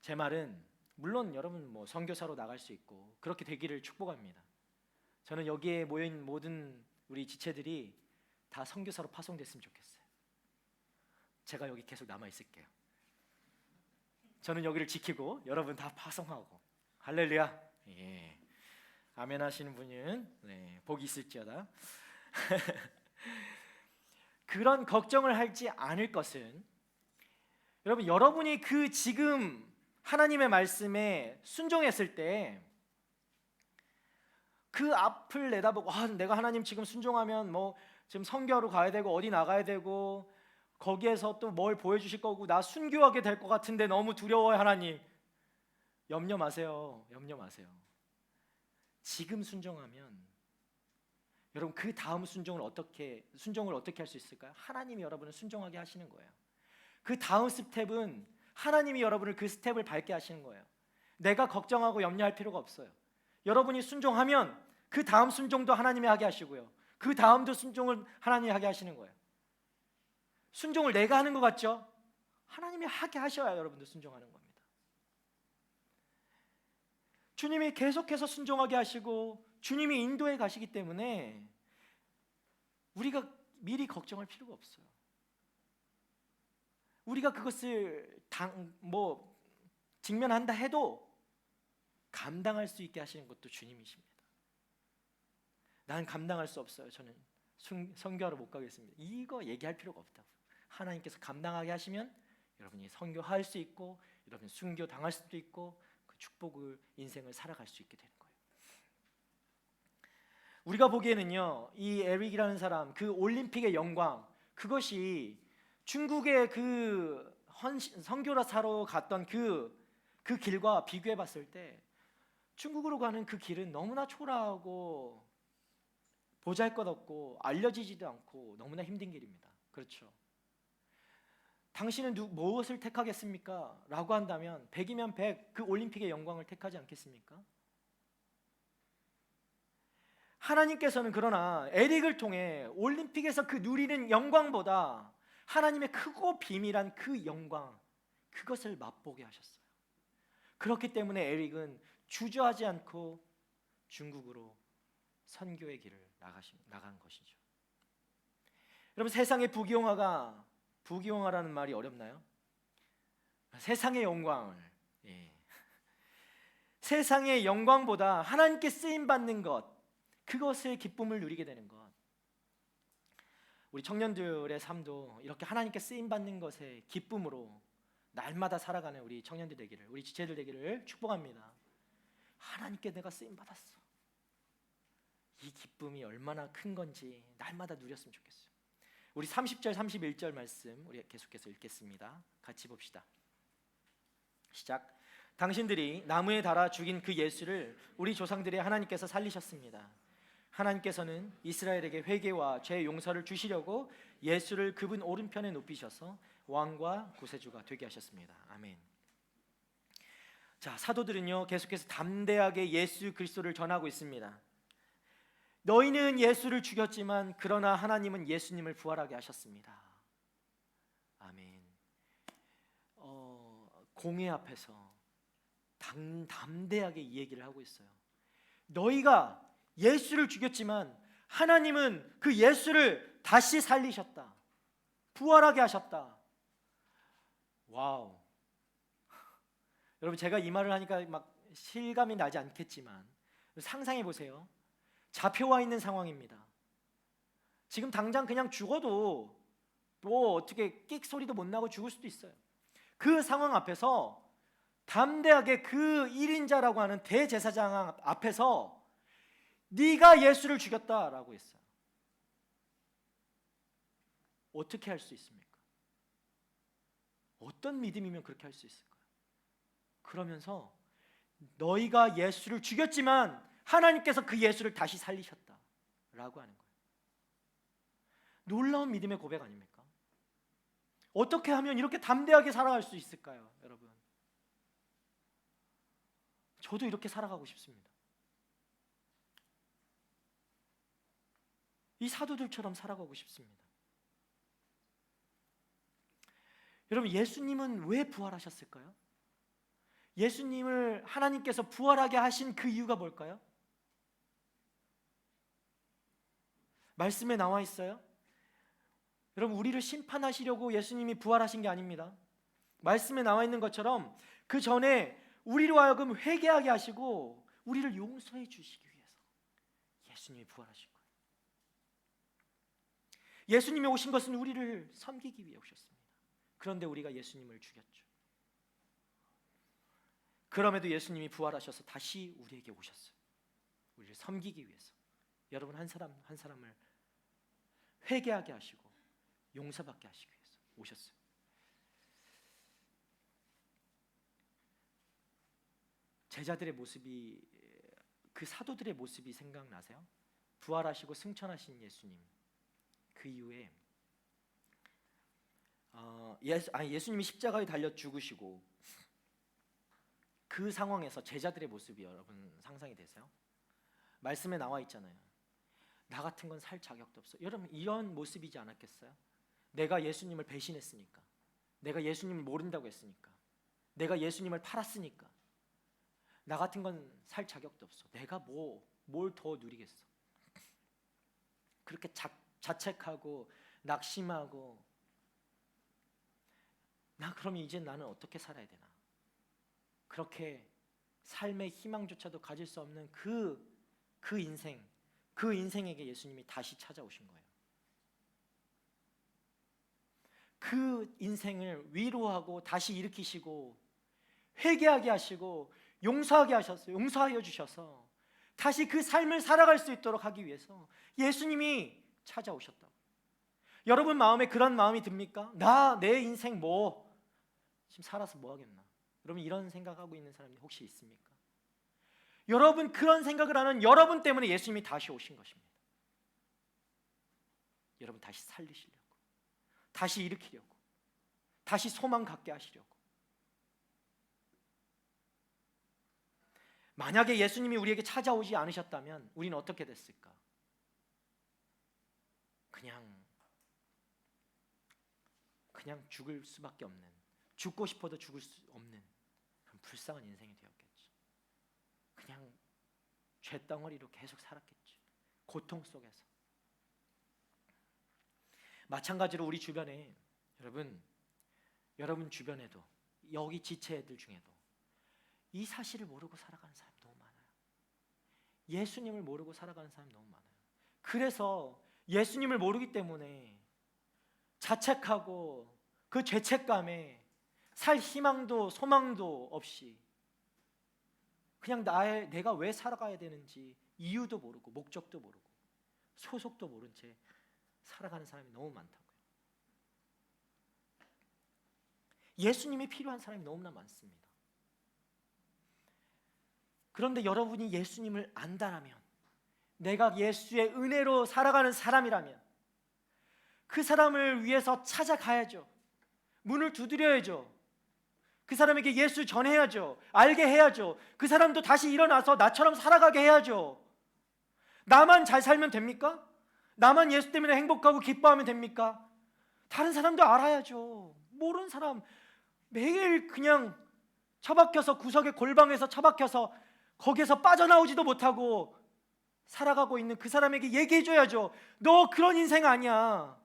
제 말은 물론 여러분 뭐 선교사로 나갈 수 있고 그렇게 되기를 축복합니다. 저는 여기에 모인 모든 우리 지체들이 다 선교사로 파송됐으면 좋겠어요. 제가 여기 계속 남아 있을게요. 저는 여기를 지키고 여러분 다 파송하고, 할렐루야. 예. 아멘 하시는 분은 복이 있을지어다. 그런 걱정을 하지 않을 것은, 여러분이 그 지금 하나님의 말씀에 순종했을 때 그 앞을 내다보고 내가 하나님 지금 순종하면 뭐 지금 선교하러 가야 되고 어디 나가야 되고 거기에서 또 뭘 보여주실 거고 나 순교하게 될 것 같은데 너무 두려워요 하나님. 염려 마세요. 지금 순종하면 여러분 그 다음 순종을 어떻게 할 수 있을까요? 하나님이 여러분을 순종하게 하시는 거예요. 그 다음 스텝은 하나님이 여러분을 그 스텝을 밟게 하시는 거예요. 내가 걱정하고 염려할 필요가 없어요. 여러분이 순종하면 그 다음 순종도 하나님이 하게 하시고요, 그 다음도 순종을 하나님이 하게 하시는 거예요. 순종을 내가 하는 것 같죠? 하나님이 하게 하셔야 여러분도 순종하는 겁니다. 주님이 계속해서 순종하게 하시고 주님이 인도해 가시기 때문에 우리가 미리 걱정할 필요가 없어요. 우리가 그것을 직면한다 해도 감당할 수 있게 하시는 것도 주님이십니다. 난 감당할 수 없어요. 저는 선교하러 못 가겠습니다. 이거 얘기할 필요가 없다고. 하나님께서 감당하게 하시면 여러분이 선교할 수 있고 여러분 순교 당할 수도 있고 그 축복을 인생을 살아갈 수 있게 되는 거예요. 우리가 보기에는요, 이 에릭이라는 사람 그 올림픽의 영광, 그것이 중국의 그 선교라 사러 갔던 그 길과 비교해 봤을 때 중국으로 가는 그 길은 너무나 초라하고 보잘것없고 알려지지도 않고 너무나 힘든 길입니다. 그렇죠? 당신은 무엇을 택하겠습니까? 라고 한다면 100이면 100 그 올림픽의 영광을 택하지 않겠습니까? 하나님께서는 그러나 에릭을 통해 올림픽에서 그 누리는 영광보다 하나님의 크고 비밀한 그 영광, 그것을 맛보게 하셨어요. 그렇기 때문에 에릭은 주저하지 않고 중국으로 선교의 길을 나간 것이죠. 여러분 세상의 부귀영화라는 말이 어렵나요? 세상의 영광을, 세상의 영광보다 하나님께 쓰임 받는 것, 그것의 기쁨을 누리게 되는 것. 우리 청년들의 삶도 이렇게 하나님께 쓰임 받는 것의 기쁨으로 날마다 살아가는 우리 청년들 되기를, 우리 지체들 되기를 축복합니다. 하나님께 내가 쓰임 받았어. 이 기쁨이 얼마나 큰 건지 날마다 누렸으면 좋겠어요. 우리 30절 31절 말씀 우리 계속해서 읽겠습니다. 같이 봅시다. 시작. 당신들이 나무에 달아 죽인 그 예수를 우리 조상들의 하나님께서 살리셨습니다. 하나님께서는 이스라엘에게 회개와 죄 용서를 주시려고 예수를 그분 오른편에 높이셔서 왕과 구세주가 되게 하셨습니다. 아멘. 자, 사도들은요 계속해서 담대하게 예수 그리스도를 전하고 있습니다. 너희는 예수를 죽였지만 그러나 하나님은 예수님을 부활하게 하셨습니다. 아멘. 공회 앞에서 담대하게 이 얘기를 하고 있어요. 너희가 예수를 죽였지만 하나님은 그 예수를 다시 살리셨다. 부활하게 하셨다. 와우. 여러분 제가 이 말을 하니까 막 실감이 나지 않겠지만 상상해 보세요. 잡혀와 있는 상황입니다. 지금 당장 그냥 죽어도 뭐 어떻게 끽 소리도 못 나고 죽을 수도 있어요. 그 상황 앞에서 담대하게 그 1인자라고 하는 대제사장 앞에서 네가 예수를 죽였다라고 했어요. 어떻게 할 수 있습니까? 어떤 믿음이면 그렇게 할 수 있을까요? 그러면서 너희가 예수를 죽였지만 하나님께서 그 예수를 다시 살리셨다라고 하는 거예요. 놀라운 믿음의 고백 아닙니까? 어떻게 하면 이렇게 담대하게 살아갈 수 있을까요, 여러분? 저도 이렇게 살아가고 싶습니다. 이 사도들처럼 살아가고 싶습니다. 여러분, 예수님은 왜 부활하셨을까요? 예수님을 하나님께서 부활하게 하신 그 이유가 뭘까요? 말씀에 나와 있어요. 여러분, 우리를 심판하시려고 예수님이 부활하신 게 아닙니다. 말씀에 나와 있는 것처럼 그 전에 우리로 하여금 회개하게 하시고 우리를 용서해 주시기 위해서 예수님이 부활하신 거예요. 예수님이 오신 것은 우리를 섬기기 위해 오셨습니다. 그런데 우리가 예수님을 죽였죠. 그럼에도 예수님이 부활하셔서 다시 우리에게 오셨어요. 우리를 섬기기 위해서. 여러분, 한 사람 한 사람을 회개하게 하시고 용서받게 하시기 위해서 오셨어요. 제자들의 모습이, 그 사도들의 모습이 생각나세요? 부활하시고 승천하신 예수님, 그 이후에 예수님이 십자가에 달려 죽으시고 그 상황에서 제자들의 모습이 여러분 상상이 되세요? 말씀에 나와 있잖아요. 나 같은 건 살 자격도 없어. 여러분, 이런 모습이지 않았겠어요? 내가 예수님을 배신했으니까, 내가 예수님을 모른다고 했으니까, 내가 예수님을 팔았으니까 나 같은 건 살 자격도 없어. 내가 뭘 더 누리겠어. 그렇게 자책하고 낙심하고, 나 그럼 이제 나는 어떻게 살아야 되나, 그렇게 삶의 희망조차도 가질 수 없는 그 인생에게 예수님이 다시 찾아오신 거예요. 그 인생을 위로하고 다시 일으키시고 회개하게 하시고 용서하여 주셔서 다시 그 삶을 살아갈 수 있도록 하기 위해서 예수님이 찾아오셨다고. 여러분 마음에 그런 마음이 듭니까? 내 인생 지금 살아서 뭐 하겠나? 여러분, 이런 생각하고 있는 사람이 혹시 있습니까? 여러분, 그런 생각을 하는 여러분 때문에 예수님이 다시 오신 것입니다. 여러분 다시 살리시려고, 다시 일으키려고, 다시 소망 갖게 하시려고. 만약에 예수님이 우리에게 찾아오지 않으셨다면 우리는 어떻게 됐을까? 그냥 죽을 수밖에 없는, 죽고 싶어도 죽을 수 없는 그런 불쌍한 인생이 되었겠지. 그냥 쇳덩어리로 계속 살았겠지, 고통 속에서. 마찬가지로 우리 주변에, 여러분 주변에도, 여기 지체애들 중에도 이 사실을 모르고 살아가는 사람이 너무 많아요. 예수님을 모르고 살아가는 사람이 너무 많아요. 그래서 예수님을 모르기 때문에 자책하고 그 죄책감에 살 희망도 소망도 없이 그냥 내가 왜 살아가야 되는지 이유도 모르고 목적도 모르고 소속도 모른 채 살아가는 사람이 너무 많다고요. 예수님이 필요한 사람이 너무나 많습니다. 그런데 여러분이 예수님을 안다라면, 내가 예수의 은혜로 살아가는 사람이라면 그 사람을 위해서 찾아가야죠. 문을 두드려야죠. 그 사람에게 예수 전해야죠. 알게 해야죠. 그 사람도 다시 일어나서 나처럼 살아가게 해야죠. 나만 잘 살면 됩니까? 나만 예수 때문에 행복하고 기뻐하면 됩니까? 다른 사람도 알아야죠. 모르는 사람, 매일 그냥 처박혀서 구석에 골방에서 처박혀서 거기에서 빠져나오지도 못하고 살아가고 있는 그 사람에게 얘기해줘야죠. 너 그런 인생 아니야.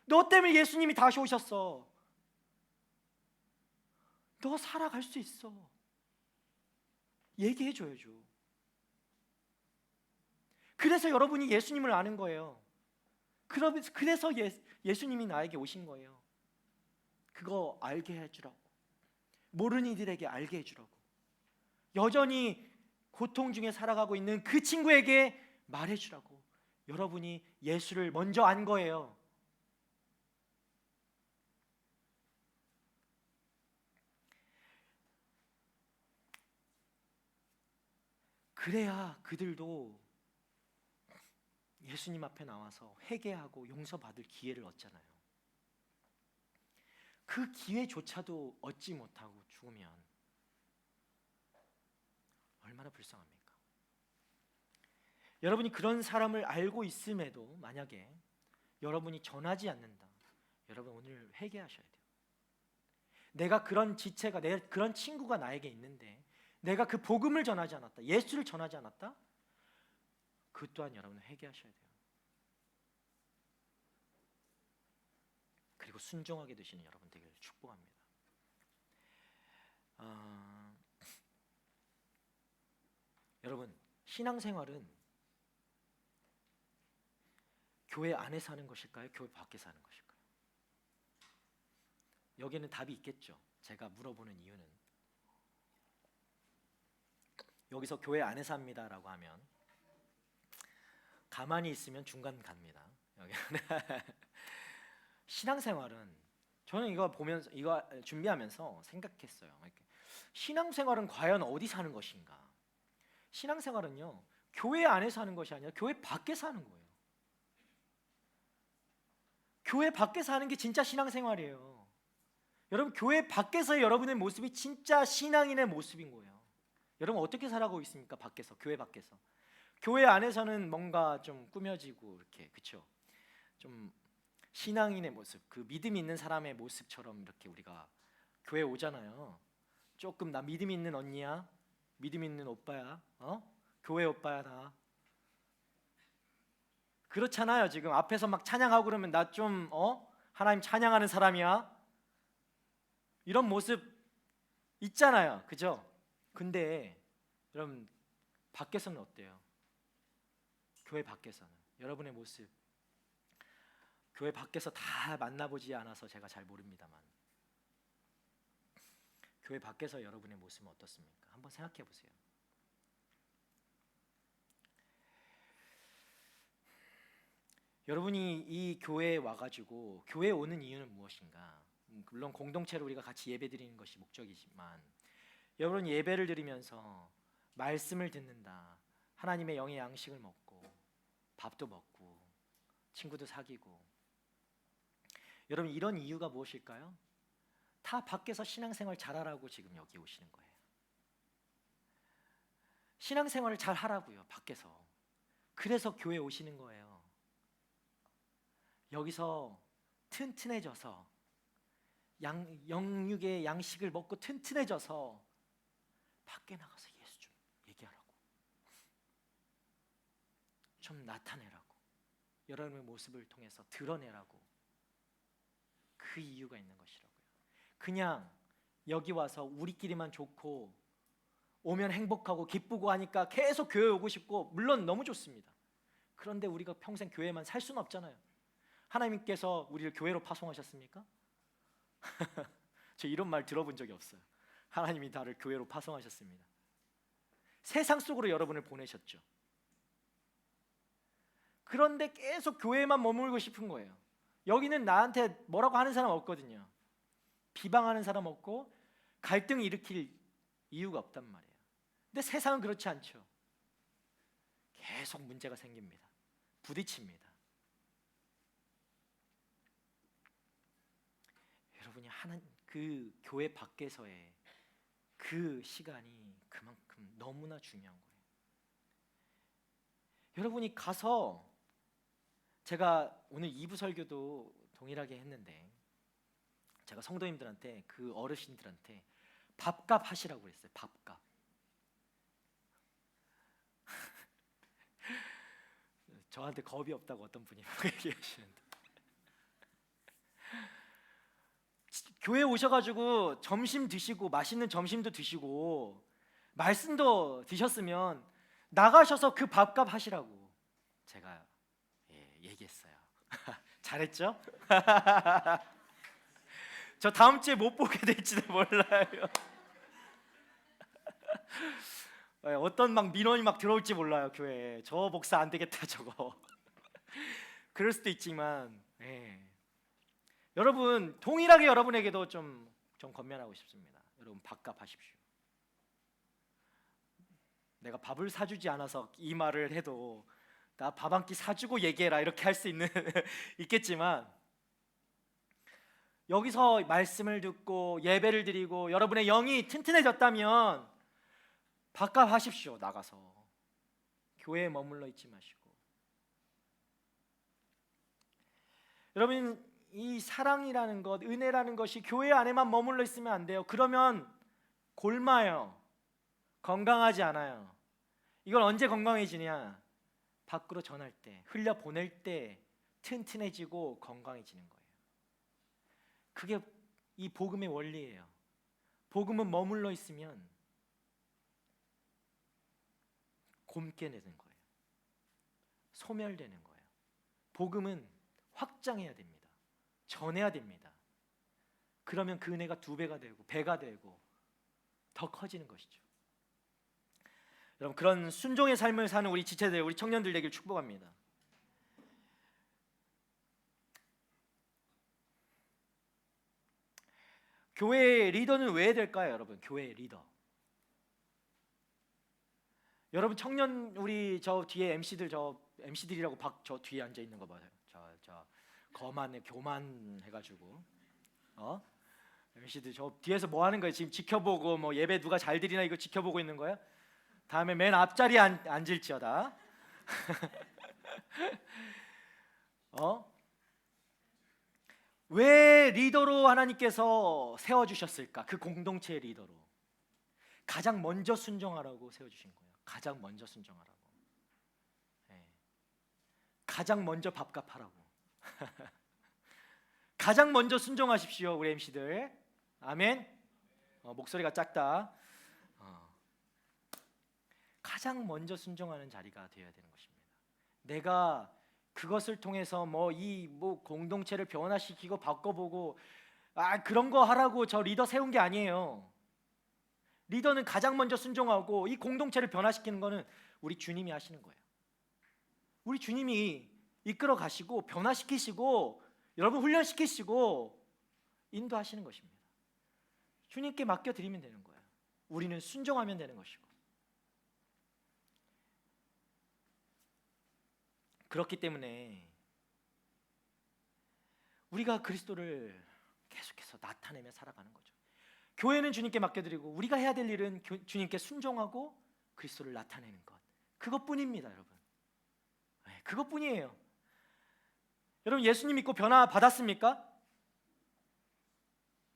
너 때문에 예수님이 다시 오셨어. 너 살아갈 수 있어. 얘기해줘야죠. 그래서 여러분이 예수님을 아는 거예요. 그래서 예수님이 나에게 오신 거예요. 그거 알게 해주라고, 모르는 이들에게 알게 해주라고, 여전히 고통 중에 살아가고 있는 그 친구에게 말해주라고. 여러분이 예수를 먼저 안 거예요. 그래야 그들도 예수님 앞에 나와서 회개하고 용서받을 기회를 얻잖아요. 그 기회조차도 얻지 못하고 죽으면 얼마나 불쌍합니까? 여러분이 그런 사람을 알고 있음에도 만약에 여러분이 전하지 않는다, 여러분 오늘 회개하셔야 돼요. 내가 그런 지체가, 내 그런 친구가 나에게 있는데 내가 그 복음을 전하지 않았다, 예수를 전하지 않았다, 그 또한 여러분은 회개하셔야 돼요. 그리고 순종하게 되시는 여러분 되기를 축복합니다. 여러분, 신앙생활은 교회 안에서 하는 것일까요? 교회 밖에서 하는 것일까요? 여기에는 답이 있겠죠. 제가 물어보는 이유는, 여기서 교회 안에서 합니다라고 하면 가만히 있으면 중간 갑니다. 여기 신앙생활은, 저는 이거 보면서, 이거 준비하면서 생각했어요. 신앙생활은 과연 어디서 하는 것인가? 신앙생활은요, 교회 안에서 하는 것이 아니라 교회 밖에서 하는 거예요. 교회 밖에서 하는 게 진짜 신앙생활이에요. 여러분, 교회 밖에서의 여러분의 모습이 진짜 신앙인의 모습인 거예요. 여러분 어떻게 살아가고 있습니까? 밖에서, 교회 밖에서. 교회 안에서는 뭔가 좀 꾸며지고 이렇게, 그렇죠? 좀 신앙인의 모습, 그 믿음 있는 사람의 모습처럼 이렇게 우리가 교회 오잖아요. 조금 나 믿음 있는 언니야, 믿음 있는 오빠야, 교회 오빠야 나. 그렇잖아요. 지금 앞에서 막 찬양하고 그러면 나 좀 하나님 찬양하는 사람이야, 이런 모습 있잖아요, 그죠? 근데 여러분 밖에서는 어때요? 교회 밖에서는 여러분의 모습, 교회 밖에서 다 만나보지 않아서 제가 잘 모릅니다만, 교회 밖에서 여러분의 모습은 어떻습니까? 한번 생각해 보세요. 여러분이 이 교회에 와가지고, 교회에 오는 이유는 무엇인가? 물론 공동체로 우리가 같이 예배 드리는 것이 목적이지만, 여러분 예배를 드리면서 말씀을 듣는다, 하나님의 영의 양식을 먹고 밥도 먹고 친구도 사귀고, 여러분 이런 이유가 무엇일까요? 다 밖에서 신앙생활 잘하라고 지금 여기 오시는 거예요. 신앙생활을 잘 하라고요, 밖에서. 그래서 교회 오시는 거예요. 여기서 튼튼해져서, 영육의 양식을 먹고 튼튼해져서 밖에 나가서 예수 좀 얘기하라고, 좀 나타내라고, 여러분의 모습을 통해서 드러내라고, 그 이유가 있는 것이라고요. 그냥 여기 와서 우리끼리만 좋고 오면 행복하고 기쁘고 하니까 계속 교회 오고 싶고, 물론 너무 좋습니다. 그런데 우리가 평생 교회만 살 수는 없잖아요. 하나님께서 우리를 교회로 파송하셨습니까? 저 이런 말 들어본 적이 없어요. 하나님이 나를 교회로 파송하셨습니다. 세상 속으로 여러분을 보내셨죠. 그런데 계속 교회만 머물고 싶은 거예요. 여기는 나한테 뭐라고 하는 사람 없거든요. 비방하는 사람 없고 갈등 일으킬 이유가 없단 말이에요. 근데 세상은 그렇지 않죠. 계속 문제가 생깁니다. 부딪힙니다. 여러분이 하는 그 교회 밖에서의 그 시간이 그만큼 너무나 중요한 거예요. 여러분이 가서, 제가 오늘 2부 설교도 동일하게 했는데, 제가 성도님들한테, 그 어르신들한테 밥값 하시라고 그랬어요. 밥값. 저한테 겁이 없다고 어떤 분이 얘기하시는데, 교회 오셔가지고 점심 드시고, 맛있는 점심도 드시고 말씀도 드셨으면 나가셔서 그 밥값 하시라고 제가 얘기했어요. 잘했죠? 저 다음 주에 못 보게 될지도 몰라요. 어떤 막 민원이 막 들어올지 몰라요. 교회에 저 목사 안 되겠다 저거. 그럴 수도 있지만, 여러분 동일하게 여러분에게도 좀 권면하고 싶습니다. 여러분 밥값 하십시오. 내가 밥을 사주지 않아서 이 말을 해도 나 밥 한 끼 사주고 얘기해라 이렇게 할 수 있는 있겠지만, 여기서 말씀을 듣고 예배를 드리고 여러분의 영이 튼튼해졌다면 바깥 하십시오. 나가서 교회에 머물러 있지 마시고. 여러분, 이 사랑이라는 것, 은혜라는 것이 교회 안에만 머물러 있으면 안 돼요. 그러면 골마요. 건강하지 않아요. 이걸 언제 건강해지냐? 밖으로 전할 때, 흘려 보낼 때 튼튼해지고 건강해지는 거예요. 그게 이 복음의 원리예요. 복음은 머물러 있으면 곪게 되는 거예요. 소멸되는 거예요. 복음은 확장해야 됩니다. 전해야 됩니다. 그러면 그 은혜가 2배가 되고 배가 되고 더 커지는 것이죠. 여러분, 그런 순종의 삶을 사는 우리 지체들, 우리 청년들 되길 축복합니다. 교회의 리더는 왜 될까요, 여러분? 교회의 리더. 여러분 청년, 우리 저 뒤에 MC들, 저 MC들이라고 저 뒤에 앉아 있는 거 봐요. 저 거만해, 교만해가지고 MC들 저 뒤에서 뭐 하는 거예요? 지금 지켜보고 뭐 예배 누가 잘 드리나 이거 지켜보고 있는 거야? 다음에 맨 앞자리에 앉을지어다. 왜 리더로 하나님께서 세워주셨을까? 그 공동체의 리더로 가장 먼저 순종하라고 세워주신 거예요. 가장 먼저 순종하라고. 가장 먼저 밥값하라고. 가장 먼저 순종하십시오, 우리 MC들. 아멘. 목소리가 작다. 가장 먼저 순종하는 자리가 되어야 되는 것입니다. 내가 그것을 통해서 뭐 공동체를 변화시키고 바꿔보고 그런 거 하라고 저 리더 세운 게 아니에요. 리더는 가장 먼저 순종하고 이 공동체를 변화시키는 거는 우리 주님이 하시는 거예요. 우리 주님이 이끌어 가시고 변화시키시고 여러분 훈련시키시고 인도하시는 것입니다. 주님께 맡겨드리면 되는 거예요. 우리는 순종하면 되는 것이고. 그렇기 때문에 우리가 그리스도를 계속해서 나타내며 살아가는 거죠. 교회는 주님께 맡겨드리고 우리가 해야 될 일은 주님께 순종하고 그리스도를 나타내는 것, 그것뿐입니다, 여러분. 그것뿐이에요. 여러분, 예수님 믿고 변화 받았습니까?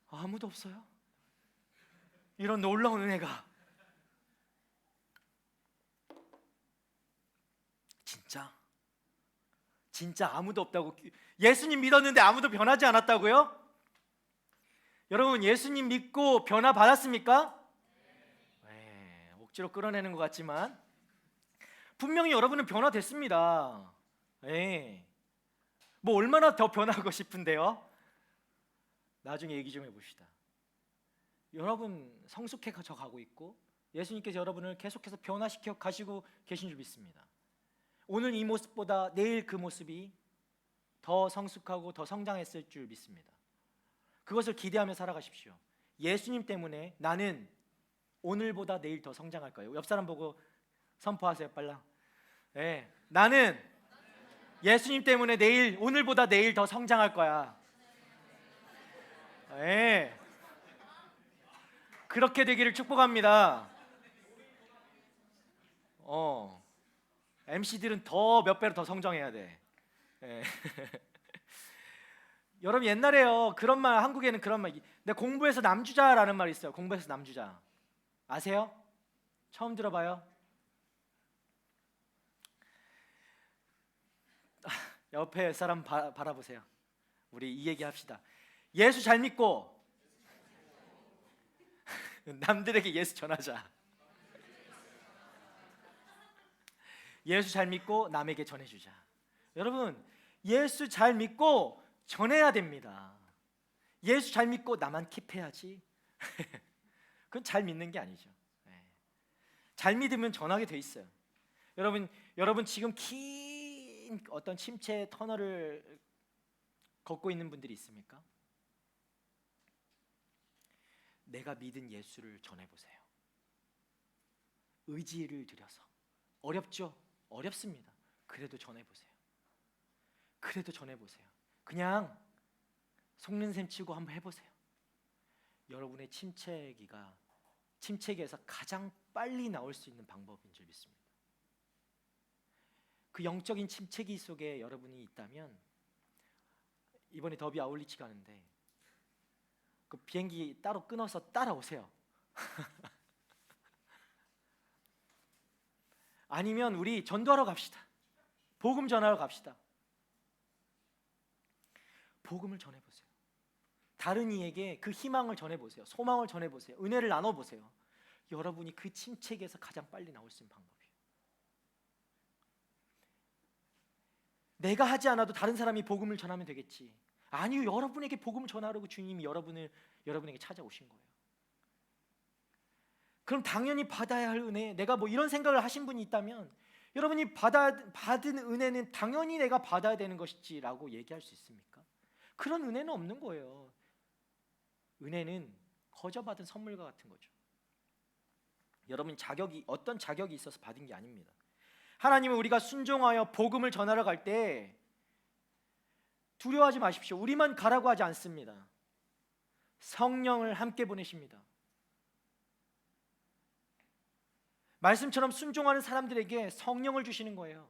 아무도 없어요. 이런 놀라운 은혜가. 진짜 아무도 없다고. 예수님 믿었는데 아무도 변하지 않았다고요? 여러분, 예수님 믿고 변화 받았습니까? 네, 억지로 끌어내는 것 같지만 분명히 여러분은 변화됐습니다. 네. 뭐 얼마나 더 변하고 싶은데요? 나중에 얘기 좀 해봅시다. 여러분 성숙해져 가고 있고 예수님께서 여러분을 계속해서 변화시켜 가시고 계신 줄 믿습니다. 오늘 이 모습보다 내일 그 모습이 더 성숙하고 더 성장했을 줄 믿습니다. 그것을 기대하며 살아가십시오. 예수님 때문에 나는 오늘보다 내일 더 성장할 거예요. 옆 사람 보고 선포하세요, 빨라. 네, 나는 예수님 때문에 오늘보다 내일 더 성장할 거야. 네, 그렇게 되기를 축복합니다. MC들은 더 몇 배로 더 성장해야 돼. 네. 여러분 옛날에요 그런 말, 한국에는 그런 말, 내 공부해서 남주자라는 말이 있어요. 공부해서 남주자 아세요? 처음 들어봐요? 옆에 사람 바라보세요. 우리 이 얘기 합시다. 예수 잘 믿고 남들에게 예수 전하자. 예수 잘 믿고 남에게 전해주자. 여러분 예수 잘 믿고 전해야 됩니다. 예수 잘 믿고 나만 킵해야지. 그건 잘 믿는 게 아니죠. 잘 믿으면 전하게 돼 있어요. 여러분 지금 긴 어떤 침체 터널을 걷고 있는 분들이 있습니까? 내가 믿은 예수를 전해보세요. 의지를 들여서. 어렵죠? 어렵습니다. 그래도 전해보세요. 그래도 전해보세요. 그냥 속는 셈 치고 한번 해보세요. 여러분의 침체기에서 가장 빨리 나올 수 있는 방법인 줄 믿습니다. 그 영적인 침체기 속에 여러분이 있다면 이번에 더비 아울리치 가는데 그 비행기 따로 끊어서 따라오세요. 아니면 우리 전도하러 갑시다. 복음 전하러 갑시다. 복음을 전해보세요. 다른 이에게 그 희망을 전해보세요. 소망을 전해보세요. 은혜를 나눠보세요. 여러분이 그 침체기에서 가장 빨리 나올 수 있는 방법이에요. 내가 하지 않아도 다른 사람이 복음을 전하면 되겠지. 아니요, 여러분에게 복음을 전하려고 주님이 여러분에게 찾아오신 거예요. 그럼 당연히 받아야 할 은혜, 내가 뭐 이런 생각을 하신 분이 있다면 여러분이 받은 은혜는 당연히 내가 받아야 되는 것이지라고 얘기할 수 있습니까? 그런 은혜는 없는 거예요. 은혜는 거저 받은 선물과 같은 거죠. 여러분 어떤 자격이 있어서 받은 게 아닙니다. 하나님은 우리가 순종하여 복음을 전하러 갈 때 두려워하지 마십시오. 우리만 가라고 하지 않습니다. 성령을 함께 보내십니다. 말씀처럼 순종하는 사람들에게 성령을 주시는 거예요.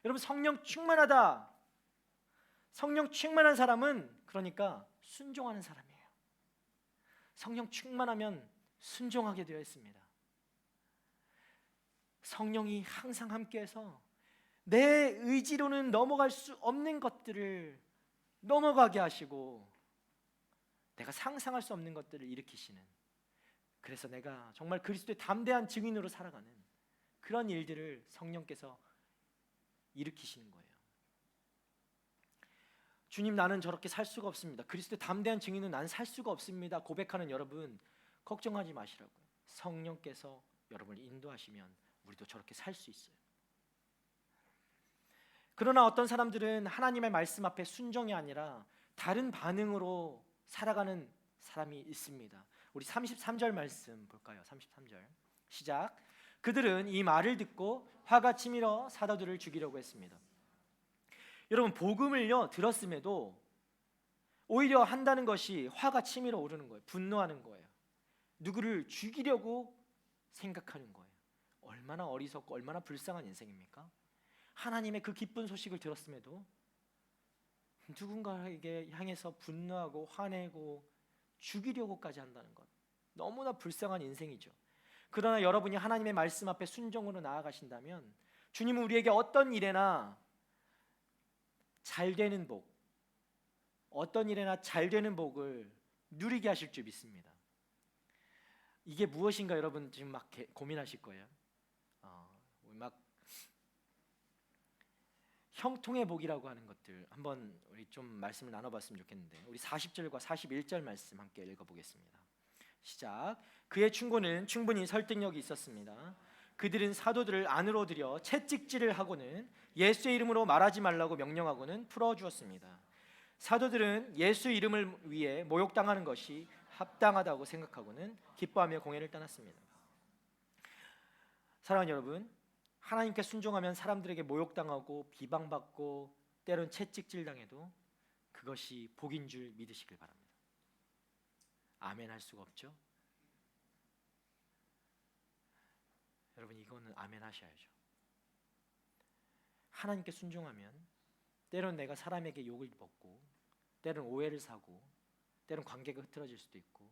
여러분, 성령 충만하다. 성령 충만한 사람은 그러니까 순종하는 사람이에요. 성령 충만하면 순종하게 되어 있습니다. 성령이 항상 함께해서 내 의지로는 넘어갈 수 없는 것들을 넘어가게 하시고 내가 상상할 수 없는 것들을 일으키시는, 그래서 내가 정말 그리스도의 담대한 증인으로 살아가는 그런 일들을 성령께서 일으키시는 거예요. 주님, 나는 저렇게 살 수가 없습니다. 그리스도의 담대한 증인은 난 살 수가 없습니다. 고백하는 여러분, 걱정하지 마시라고요. 성령께서 여러분을 인도하시면 우리도 저렇게 살 수 있어요. 그러나 어떤 사람들은 하나님의 말씀 앞에 순종이 아니라 다른 반응으로 살아가는 사람이 있습니다. 우리 33절 말씀 볼까요? 33절 시작. 그들은 이 말을 듣고 화가 치밀어 사도들을 죽이려고 했습니다. 여러분, 복음을요 들었음에도 오히려 한다는 것이 화가 치밀어 오르는 거예요. 분노하는 거예요. 누구를 죽이려고 생각하는 거예요. 얼마나 어리석고 얼마나 불쌍한 인생입니까? 하나님의 그 기쁜 소식을 들었음에도 누군가에게 향해서 분노하고 화내고 죽이려고까지 한다는 것, 너무나 불쌍한 인생이죠. 그러나 여러분이 하나님의 말씀 앞에 순종으로 나아가신다면 주님은 우리에게 어떤 일에나 잘되는 복, 어떤 일에나 잘되는 복을 누리게 하실 줄 믿습니다. 이게 무엇인가 여러분 지금 막 고민하실 거예요. 막 형통의 복이라고 하는 것들 한번 우리 좀 말씀을 나눠봤으면 좋겠는데, 우리 40절과 41절 말씀 함께 읽어보겠습니다. 시작. 그의 충고는 충분히 설득력이 있었습니다. 그들은 사도들을 안으로 들여 채찍질을 하고는 예수의 이름으로 말하지 말라고 명령하고는 풀어주었습니다. 사도들은 예수 이름을 위해 모욕당하는 것이 합당하다고 생각하고는 기뻐하며 공회를 떠났습니다. 사랑하는 여러분, 하나님께 순종하면 사람들에게 모욕당하고 비방받고 때론 채찍질 당해도 그것이 복인 줄 믿으시길 바랍니다. 아멘 할 수가 없죠? 여러분, 이거는 아멘 하셔야죠. 하나님께 순종하면 때론 내가 사람에게 욕을 먹고 때론 오해를 사고 때론 관계가 흐트러질 수도 있고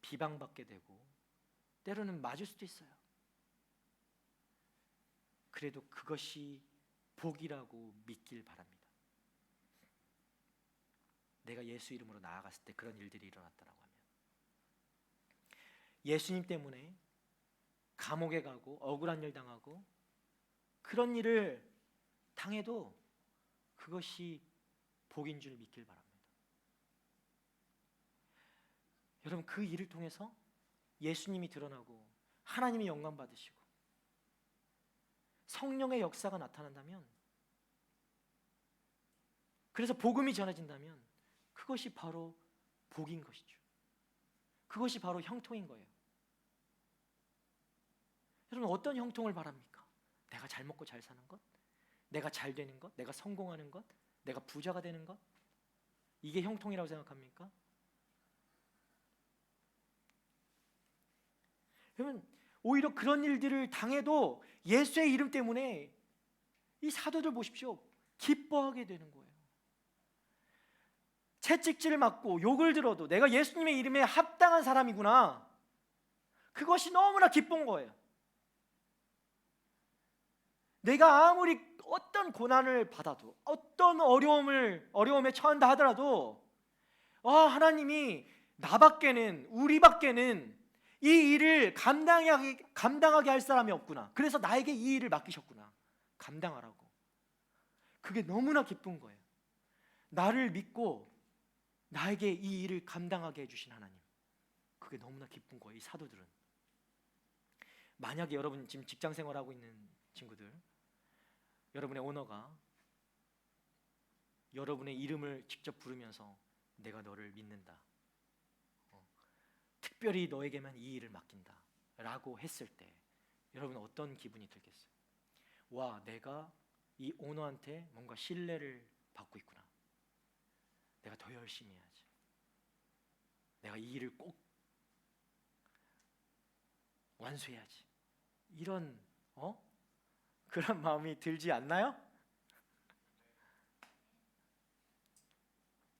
비방받게 되고 때로는 맞을 수도 있어요. 그래도 그것이 복이라고 믿길 바랍니다. 내가 예수 이름으로 나아갔을 때 그런 일들이 일어났다라고 하면, 예수님 때문에 감옥에 가고 억울한 일 당하고 그런 일을 당해도 그것이 복인 줄 믿길 바랍니다. 여러분, 그 일을 통해서 예수님이 드러나고 하나님이 영광 받으시고 성령의 역사가 나타난다면, 그래서 복음이 전해진다면 그것이 바로 복인 것이죠. 그것이 바로 형통인 거예요. 여러분 어떤 형통을 바랍니까? 내가 잘 먹고 잘 사는 것? 내가 잘 되는 것? 내가 성공하는 것? 내가 부자가 되는 것? 이게 형통이라고 생각합니까? 여러분 오히려 그런 일들을 당해도 예수의 이름 때문에 이 사도들 보십시오. 기뻐하게 되는 거예요. 채찍질을 맞고 욕을 들어도 내가 예수님의 이름에 합당한 사람이구나. 그것이 너무나 기쁜 거예요. 내가 아무리 어떤 고난을 받아도 어떤 어려움에 처한다 하더라도 하나님이 나밖에는 우리밖에는 이 일을 감당하게 할 사람이 없구나. 그래서 나에게 이 일을 맡기셨구나. 감당하라고. 그게 너무나 기쁜 거예요. 나를 믿고 나에게 이 일을 감당하게 해주신 하나님. 그게 너무나 기쁜 거예요. 이 사도들은. 만약에 여러분 지금 직장 생활하고 있는 친구들, 여러분의 오너가 여러분의 이름을 직접 부르면서 내가 너를 믿는다, 특별히 너에게만 이 일을 맡긴다 라고 했을 때 여러분은 어떤 기분이 들겠어요? 와, 내가 이 오너한테 뭔가 신뢰를 받고 있구나. 내가 더 열심히 해야지. 내가 이 일을 꼭 완수해야지. 이런 그런 마음이 들지 않나요?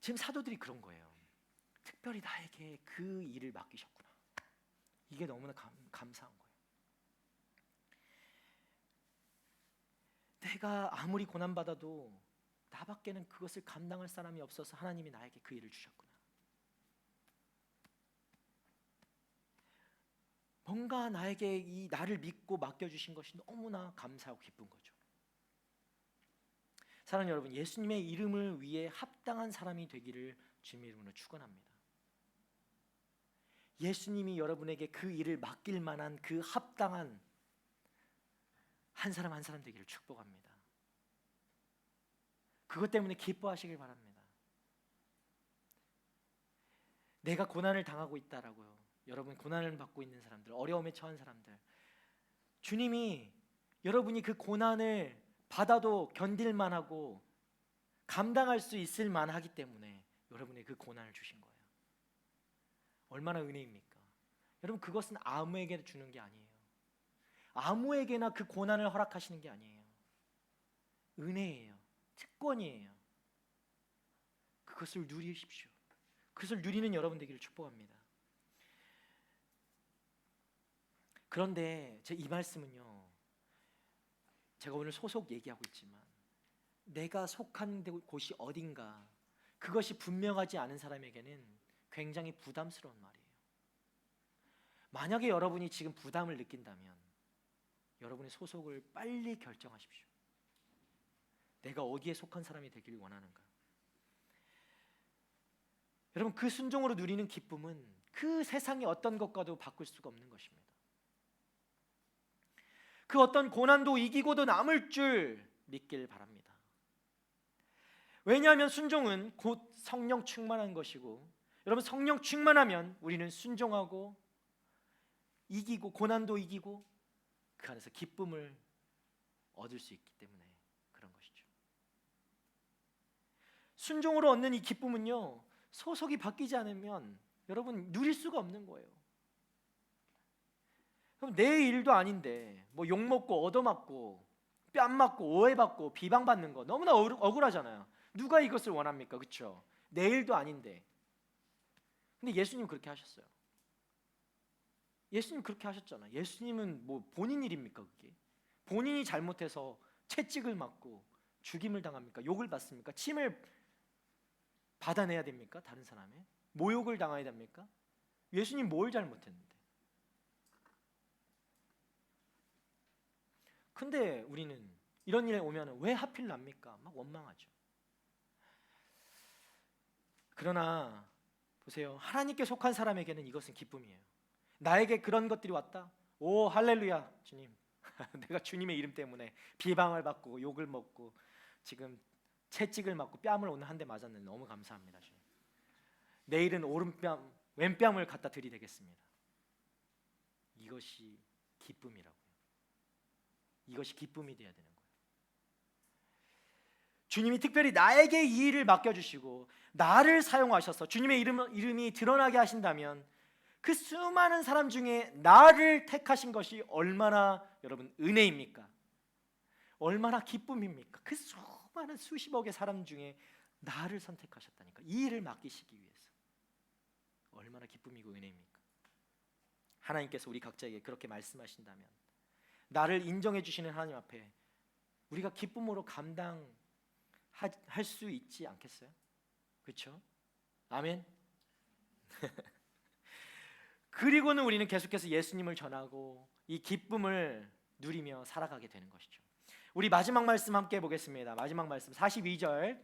지금 사도들이 그런 거예요. 특별히 나에게 그 일을 맡기셨구나. 이게 너무나 감사한 거예요. 내가 아무리 고난받아도 나밖에는 그것을 감당할 사람이 없어서 하나님이 나에게 그 일을 주셨구나. 뭔가 나에게 이 나를 믿고 맡겨주신 것이 너무나 감사하고 기쁜 거죠. 사랑하는 여러분, 예수님의 이름을 위해 합당한 사람이 되기를 주님의 이름으로 축원합니다. 예수님이 여러분에게 그 일을 맡길 만한 그 합당한 한 사람 한 사람 되기를 축복합니다. 그것 때문에 기뻐하시길 바랍니다. 내가 고난을 당하고 있다라고요. 여러분 고난을 받고 있는 사람들, 어려움에 처한 사람들, 주님이 여러분이 그 고난을 받아도 견딜만 하고 감당할 수 있을 만하기 때문에 여러분의 그 고난을 주신 거예요. 얼마나 은혜입니까? 여러분 그것은 아무에게 주는 게 아니에요. 아무에게나 그 고난을 허락하시는 게 아니에요. 은혜예요. 특권이에요. 그것을 누리십시오. 그것을 누리는 여러분 되기를 축복합니다. 그런데 제 이 말씀은요, 제가 오늘 소속 얘기하고 있지만 내가 속한 곳이 어딘가 그것이 분명하지 않은 사람에게는 굉장히 부담스러운 말이에요. 만약에 여러분이 지금 부담을 느낀다면 여러분의 소속을 빨리 결정하십시오. 내가 어디에 속한 사람이 되길 원하는가? 여러분 그 순종으로 누리는 기쁨은 그 세상의 어떤 것과도 바꿀 수가 없는 것입니다. 그 어떤 고난도 이기고도 남을 줄 믿길 바랍니다. 왜냐하면 순종은 곧 성령 충만한 것이고, 여러분 성령 충만하면 우리는 순종하고 이기고 고난도 이기고 그 안에서 기쁨을 얻을 수 있기 때문에 그런 것이죠. 순종으로 얻는 이 기쁨은요, 소속이 바뀌지 않으면 여러분 누릴 수가 없는 거예요. 그럼 내 일도 아닌데 뭐 욕먹고 얻어맞고 뺨 맞고 오해받고 비방받는 거 너무나 억울하잖아요. 누가 이것을 원합니까? 그렇죠? 내 일도 아닌데. 근데 예수님 그렇게 하셨어요. 예수님 그렇게 하셨잖아요. 예수님은 뭐 본인 일입니까 그게? 본인이 잘못해서 채찍을 맞고 죽임을 당합니까? 욕을 받습니까? 침을 받아내야 됩니까? 다른 사람의? 모욕을 당해야 됩니까? 예수님 뭘 잘못했는데? 근데 우리는 이런 일에 오면 왜 하필 납니까? 막 원망하죠. 그러나 보세요. 하나님께 속한 사람에게는 이것은 기쁨이에요. 나에게 그런 것들이 왔다. 오 할렐루야 주님. 내가 주님의 이름 때문에 비방을 받고 욕을 먹고 지금 채찍을 맞고 뺨을 오늘 한 대 맞았는데 너무 감사합니다 주님. 내일은 왼뺨을 갖다 들이대겠습니다. 이것이 기쁨이라고요. 이것이 기쁨이 되어야 되는 거예요. 주님이 특별히 나에게 이 일을 맡겨주시고 나를 사용하셔서 주님의 이름이 드러나게 하신다면 그 수많은 사람 중에 나를 택하신 것이 얼마나 여러분 은혜입니까? 얼마나 기쁨입니까? 그 수많은 수십억의 사람 중에 나를 선택하셨다니까. 이 일을 맡기시기 위해서 얼마나 기쁨이고 은혜입니까? 하나님께서 우리 각자에게 그렇게 말씀하신다면 나를 인정해 주시는 하나님 앞에 우리가 기쁨으로 감당할 수 있지 않겠어요? 그렇죠? 아멘. 그리고는 우리는 계속해서 예수님을 전하고 이 기쁨을 누리며 살아가게 되는 것이죠. 우리 마지막 말씀 함께 보겠습니다. 마지막 말씀 42절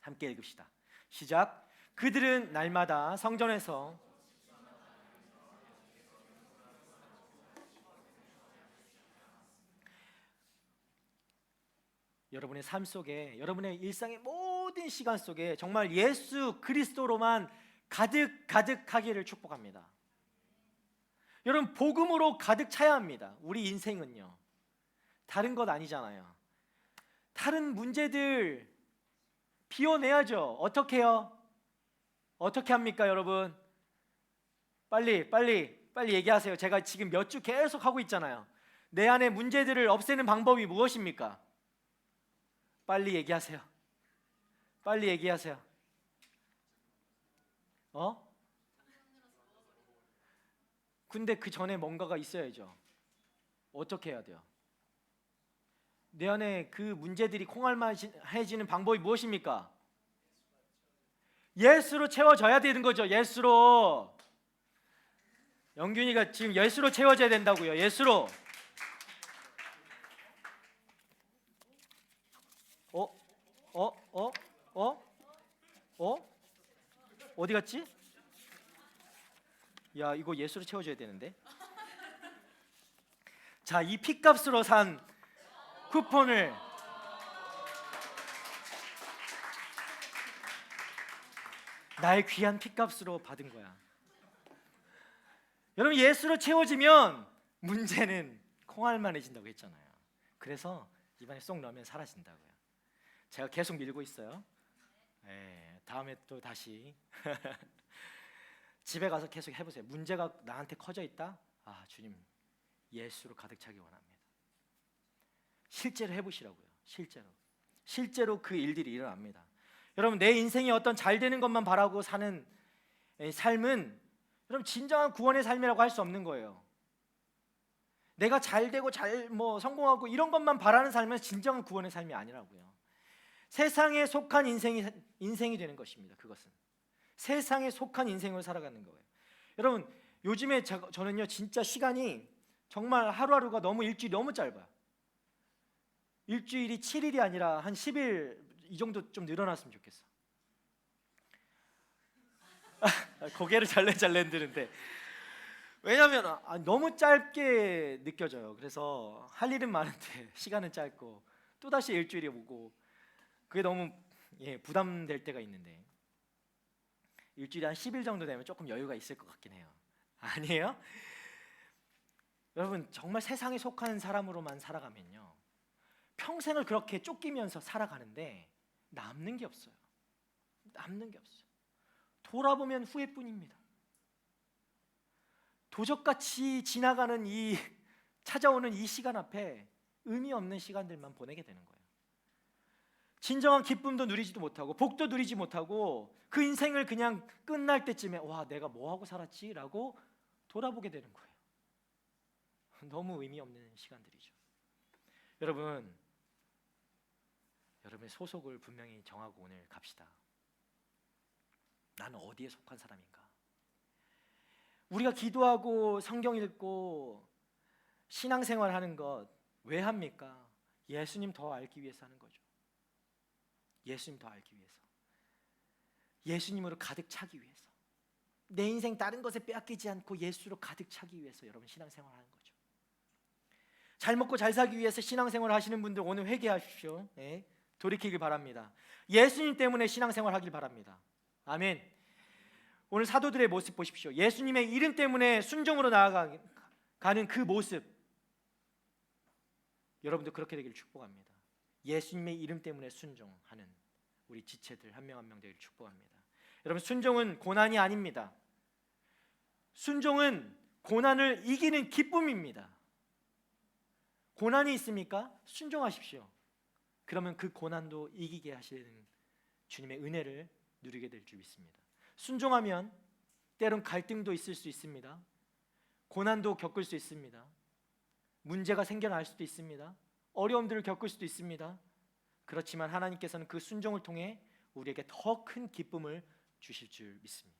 함께 읽읍시다. 시작. 그들은 날마다 성전에서 여러분의 삶 속에, 여러분의 일상의 모든 시간 속에 정말 예수 그리스도로만 가득하기를 축복합니다. 여러분, 복음으로 가득 차야 합니다. 우리 인생은요, 다른 것 아니잖아요. 다른 문제들 비워내야죠. 어떻게 해요? 어떻게 합니까, 여러분? 빨리 얘기하세요. 제가 지금 몇 주 계속 하고 있잖아요. 내 안에 문제들을 없애는 방법이 무엇입니까? 빨리 얘기하세요. 빨리 얘기하세요. 근데 그 전에 뭔가가 있어야죠. 어떻게 해야 돼요? 내 안에 그 문제들이 콩알만해지는 방법이 무엇입니까? 예수로 채워져야 되는 거죠. 예수로. 영균이가 지금 예수로 채워져야 된다고요. 예수로. 어디 갔지? 야, 이거 예수로 채워줘야 되는데. 자, 이 핏값으로 산 쿠폰을 나의 귀한 핏값으로 받은 거야. 여러분, 예수로 채워지면 문제는 콩알만해진다고 했잖아요. 그래서 입안에 쏙 넣으면 사라진다고요. 제가 계속 밀고 있어요. 다음에 또 다시 집에 가서 계속 해보세요. 문제가 나한테 커져 있다? 아, 주님, 예수로 가득 차기 원합니다. 실제로 해보시라고요. 실제로 그 일들이 일어납니다. 여러분, 내 인생이 어떤 잘 되는 것만 바라고 사는 삶은 여러분 진정한 구원의 삶이라고 할 수 없는 거예요. 내가 잘 되고 성공하고 이런 것만 바라는 삶은 진정한 구원의 삶이 아니라고요. 세상에 속한 인생이 되는 것입니다. 그것은 세상에 속한 인생으로 살아가는 거예요. 여러분, 요즘에 저는요 진짜 시간이 정말 하루하루가 일주일이 너무 짧아요. 일주일이 7일이 아니라 한 10일 이 정도 좀 늘어났으면 좋겠어. 고개를 잘래 흔드는데 왜냐하면 너무 짧게 느껴져요. 그래서 할 일은 많은데 시간은 짧고 또다시 일주일이 오고 그게 너무 부담될 때가 있는데 일주일에 한 10일 정도 되면 조금 여유가 있을 것 같긴 해요. 아니에요? 여러분, 정말 세상에 속한 사람으로만 살아가면요 평생을 그렇게 쫓기면서 살아가는데 남는 게 없어요. 돌아보면 후회뿐입니다. 도적같이 지나가는 찾아오는 이 시간 앞에 의미 없는 시간들만 보내게 되는 거예요. 진정한 기쁨도 누리지도 못하고 복도 누리지 못하고 그 인생을 그냥 끝날 때쯤에 와, 내가 뭐하고 살았지? 라고 돌아보게 되는 거예요. 너무 의미 없는 시간들이죠. 여러분의 소속을 분명히 정하고 오늘 갑시다. 나는 어디에 속한 사람인가? 우리가 기도하고 성경 읽고 신앙생활 하는 것 왜 합니까? 예수님 더 알기 위해서 하는 거죠. 예수님 더 알기 위해서, 예수님으로 가득 차기 위해서, 내 인생 다른 것에 빼앗기지 않고 예수로 가득 차기 위해서 여러분 신앙생활 하는 거죠. 잘 먹고 잘 살기 위해서 신앙생활 하시는 분들 오늘 회개하십시오. 돌이키길 바랍니다. 예수님 때문에 신앙생활 하길 바랍니다. 아멘. 오늘 사도들의 모습 보십시오. 예수님의 이름 때문에 순종으로 나아가는 그 모습. 여러분도 그렇게 되기를 축복합니다. 예수님의 이름 때문에 순종하는 우리 지체들 한 명 한 명 되기를 축복합니다. 여러분, 순종은 고난이 아닙니다. 순종은 고난을 이기는 기쁨입니다. 고난이 있습니까? 순종하십시오. 그러면 그 고난도 이기게 하시는 주님의 은혜를 누리게 될 줄 믿습니다. 순종하면 때론 갈등도 있을 수 있습니다. 고난도 겪을 수 있습니다. 문제가 생겨날 수도 있습니다. 어려움들을 겪을 수도 있습니다. 그렇지만 하나님께서는 그 순종을 통해 우리에게 더 큰 기쁨을 주실 줄 믿습니다.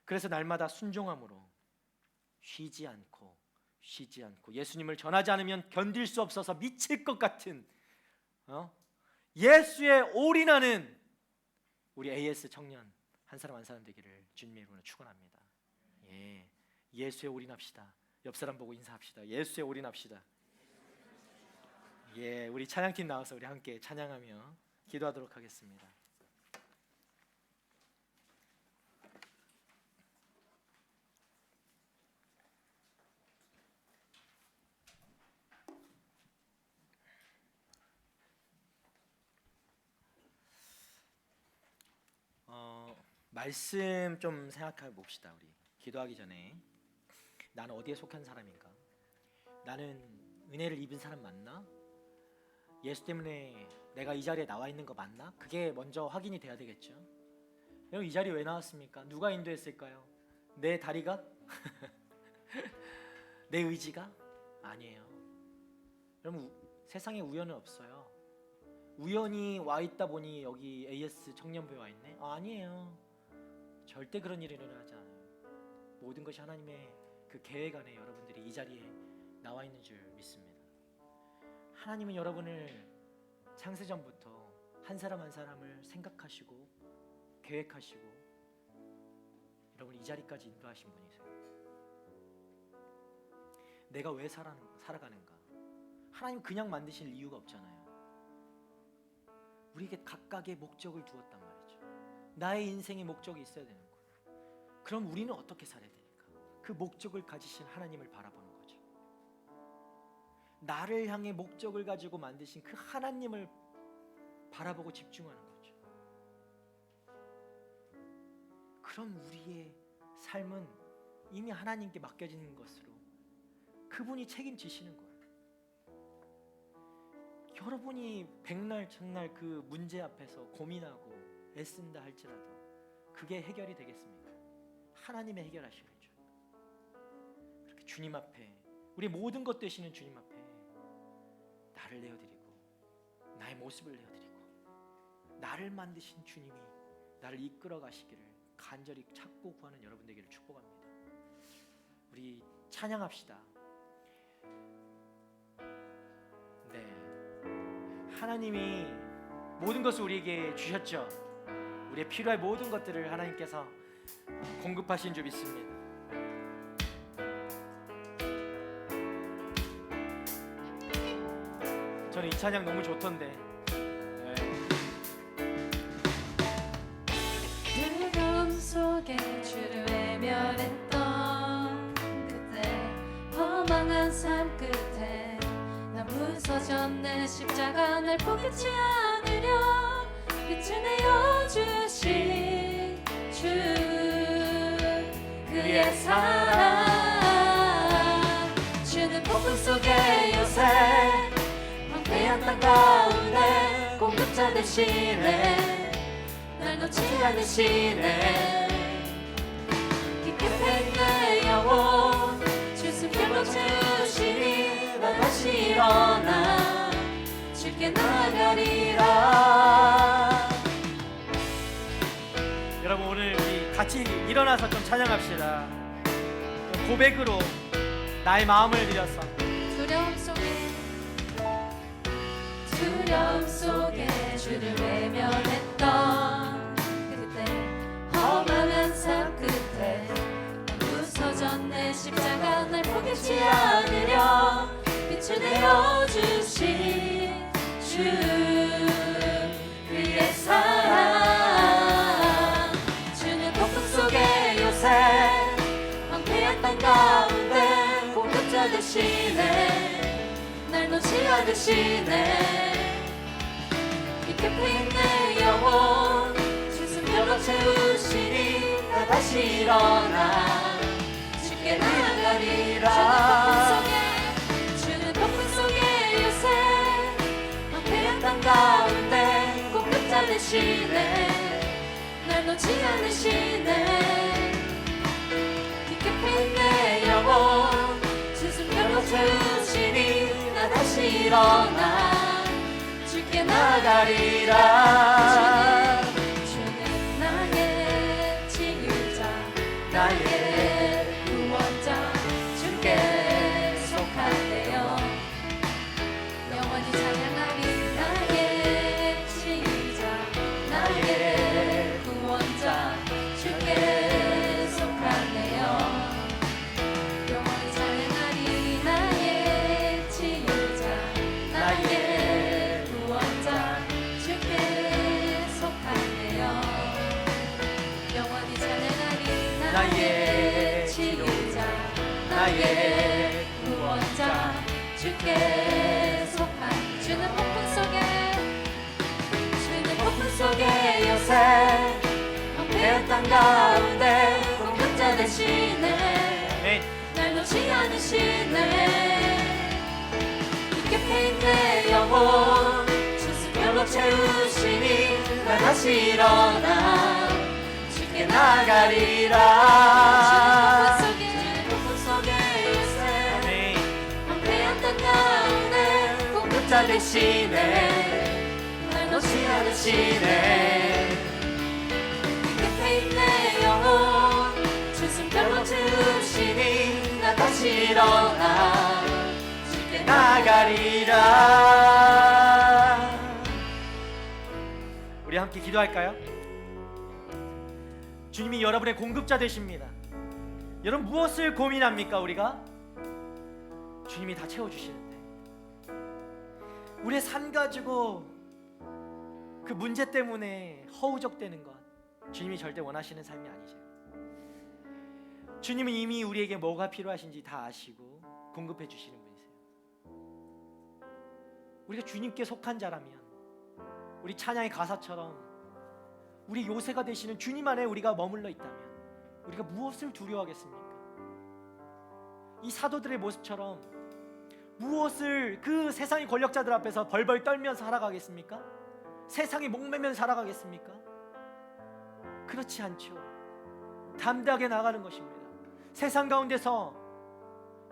그래서 날마다 순종함으로 쉬지 않고 예수님을 전하지 않으면 견딜 수 없어서 미칠 것 같은 예수에 올인하는 우리 AS 청년 한 사람 한 사람 되기를 주님의 이름으로 축원합니다. 예수에 올인합시다. 옆 사람 보고 인사합시다. 예수에 올인합시다. 우리 찬양팀 나와서 우리 함께 찬양하며 기도하도록 하겠습니다. 말씀 좀 생각해 봅시다. 우리 기도하기 전에 나는 어디에 속한 사람인가? 나는 은혜를 입은 사람 맞나? 예수 때문에 내가 이 자리에 나와 있는 거 맞나? 그게 먼저 확인이 돼야 되겠죠. 여러분, 이 자리에 왜 나왔습니까? 누가 인도했을까요? 내 다리가? 내 의지가? 아니에요. 여러분, 세상에 우연은 없어요. 우연히 와 있다 보니 여기 AS 청년부에 와 있네? 아니에요. 절대 그런 일이 일어나지 않아요. 모든 것이 하나님의 그 계획 안에 여러분들이 이 자리에 나와 있는 줄 믿습니다. 하나님은 여러분을 창세전부터 한 사람 한 사람을 생각하시고 계획하시고 여러분 이 자리까지 인도하신 분이세요. 내가 왜 살아가는가? 하나님 그냥 만드실 이유가 없잖아요. 우리에게 각각의 목적을 두었단 말이죠. 나의 인생의 목적이 있어야 되는 거예요. 그럼 우리는 어떻게 살아야 되니까? 그 목적을 가지신 하나님을 바라보는 거죠. 나를 향해 목적을 가지고 만드신 그 하나님을 바라보고 집중하는 거죠. 그럼 우리의 삶은 이미 하나님께 맡겨진 것으로 그분이 책임지시는 거예요. 여러분이 백날 천날 그 문제 앞에서 고민하고 애쓴다 할지라도 그게 해결이 되겠습니까? 하나님이 해결하시겠죠. 그렇게 주님 앞에 우리 모든 것 되시는 주님 앞에 나를 내어드리고 나의 모습을 내어드리고 나를 만드신 주님이 나를 이끌어 가시기를 간절히 찾고 구하는 여러분 되기를 축복합니다. 우리 찬양합시다. 하나님이 모든 것을 우리에게 주셨죠. 우리의 필요할 모든 것들을 하나님께서 공급하신 줄 믿습니다. 저는 이 찬양 너무 좋던데. 두려움 속에 주를 외면했던 그때 허망한 삶 끝에 난 부서졌네. 십자가 날 포기치 않으려 빛을 내어주신 주 그의 사랑. 주는 폭풍 속에 요새 황폐한 땅 가운데 공급자 되시네. 날 놓지 않으시네. 깊게 팬 내 영혼 주 숨결로 채우시니 나 다시 일어나 주께 나가리라. 여러분 오늘 우리 같이 일어나서 좀 찬양합시다. 좀 고백으로 나의 마음을 드렸어. 두려움 속에 주를 외면했던 그때 험한 삶 끝에 부서졌네. 십자가 날 포기치 않으려 빛을 내어주신 주 그의 사랑. 주는 폭풍 속에 요새 황폐한 땅 가운데 공급자 되시네. 놓지 않으시네. 이 깊이 내 영혼 주승별로 채우시니 나 다시 일어나 주께 나아가리라. 주는 폭풍 속에 요새 황폐한 땅 가운데 공급자 되시네. 날 놓지 않으시네. 깊이 내 영혼 주승별로 채우시니 나 다시 일어나 주께 나가리라. 주는 나의 치유자 나의 구원자 주께 속하네요. 영원히 찬양하리. 나의 치유자 나의 구원자 주께 속하네요. 영원히 찬양하리. 나의 치유자 나의 구원자 주께 속하네요. 영원히 찬양하리. 나의 치유자 나의 구원자 주께 속하네. 주는 폭풍 속에 요새 황폐한 땅 가운데 공급자 되시네. 아멘. 날 놓지 않으시네. 깊이 내 영혼 주승별로 채우시니 나 다시 일어나 주께 나가리라. 주는 폭풍 속에 요새 아멘. 황폐한 땅 가운데 공급자 되시네. 날 놓지 않으시네. 깊이 내 영혼 주승별로 채우시니 나 다시 일어나 주께 나가리라. 우리 함께 기도할까요? 주님이 여러분의 공급자 되십니다. 여러분 무엇을 고민합니까? 우리가 주님이 다 채워주시는데 우리의 산 가지고 그 문제 때문에 허우적대는 것 주님이 절대 원하시는 삶이 아니죠. 주님은 이미 우리에게 뭐가 필요하신지 다 아시고 공급해 주시는 분이세요. 우리가 주님께 속한 자라면 우리 찬양의 가사처럼 우리 요새가 되시는 주님 안에 우리가 머물러 있다면 우리가 무엇을 두려워하겠습니까? 이 사도들의 모습처럼 무엇을 그 세상의 권력자들 앞에서 벌벌 떨면서 살아가겠습니까? 세상에 목매면 살아가겠습니까? 그렇지 않죠. 담대하게 나가는 것입니다. 세상 가운데서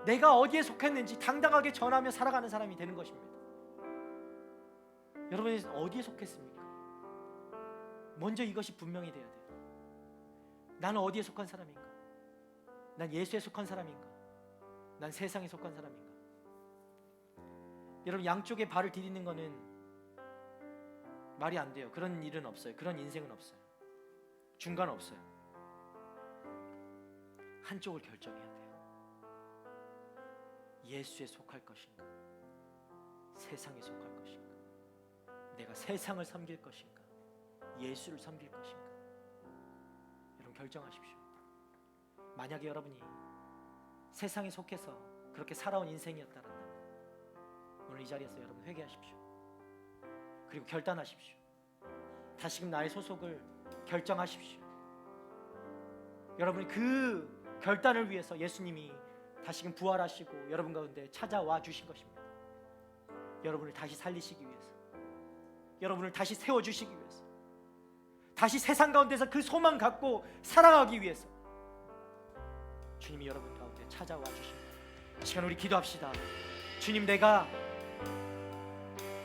내가 어디에 속했는지 당당하게 전하며 살아가는 사람이 되는 것입니다. 여러분이 어디에 속했습니까? 먼저 이것이 분명히 돼야 돼요. 나는 어디에 속한 사람인가? 난 예수에 속한 사람인가? 난 세상에 속한 사람인가? 여러분 양쪽에 발을 디디는 거는 말이 안 돼요. 그런 일은 없어요. 그런 인생은 없어요. 중간 없어요. 한쪽을 결정해야 돼요. 예수에 속할 것인가? 세상에 속할 것인가? 내가 세상을 섬길 것인가? 예수를 섬길 것인가? 여러분 결정하십시오. 만약에 여러분이 세상에 속해서 그렇게 살아온 인생이었다면 오늘 이 자리에서 여러분 회개하십시오. 그리고 결단하십시오. 다시금 나의 소속을 결정하십시오. 여러분 그 결단을 위해서 예수님이 다시금 부활하시고 여러분 가운데 찾아와 주신 것입니다. 여러분을 다시 살리시기 위해서, 여러분을 다시 세워주시기 위해서, 다시 세상 가운데서 그 소망 갖고 살아가기 위해서 주님이 여러분 가운데 찾아와 주십니다. 이 시간 우리 기도합시다. 주님, 내가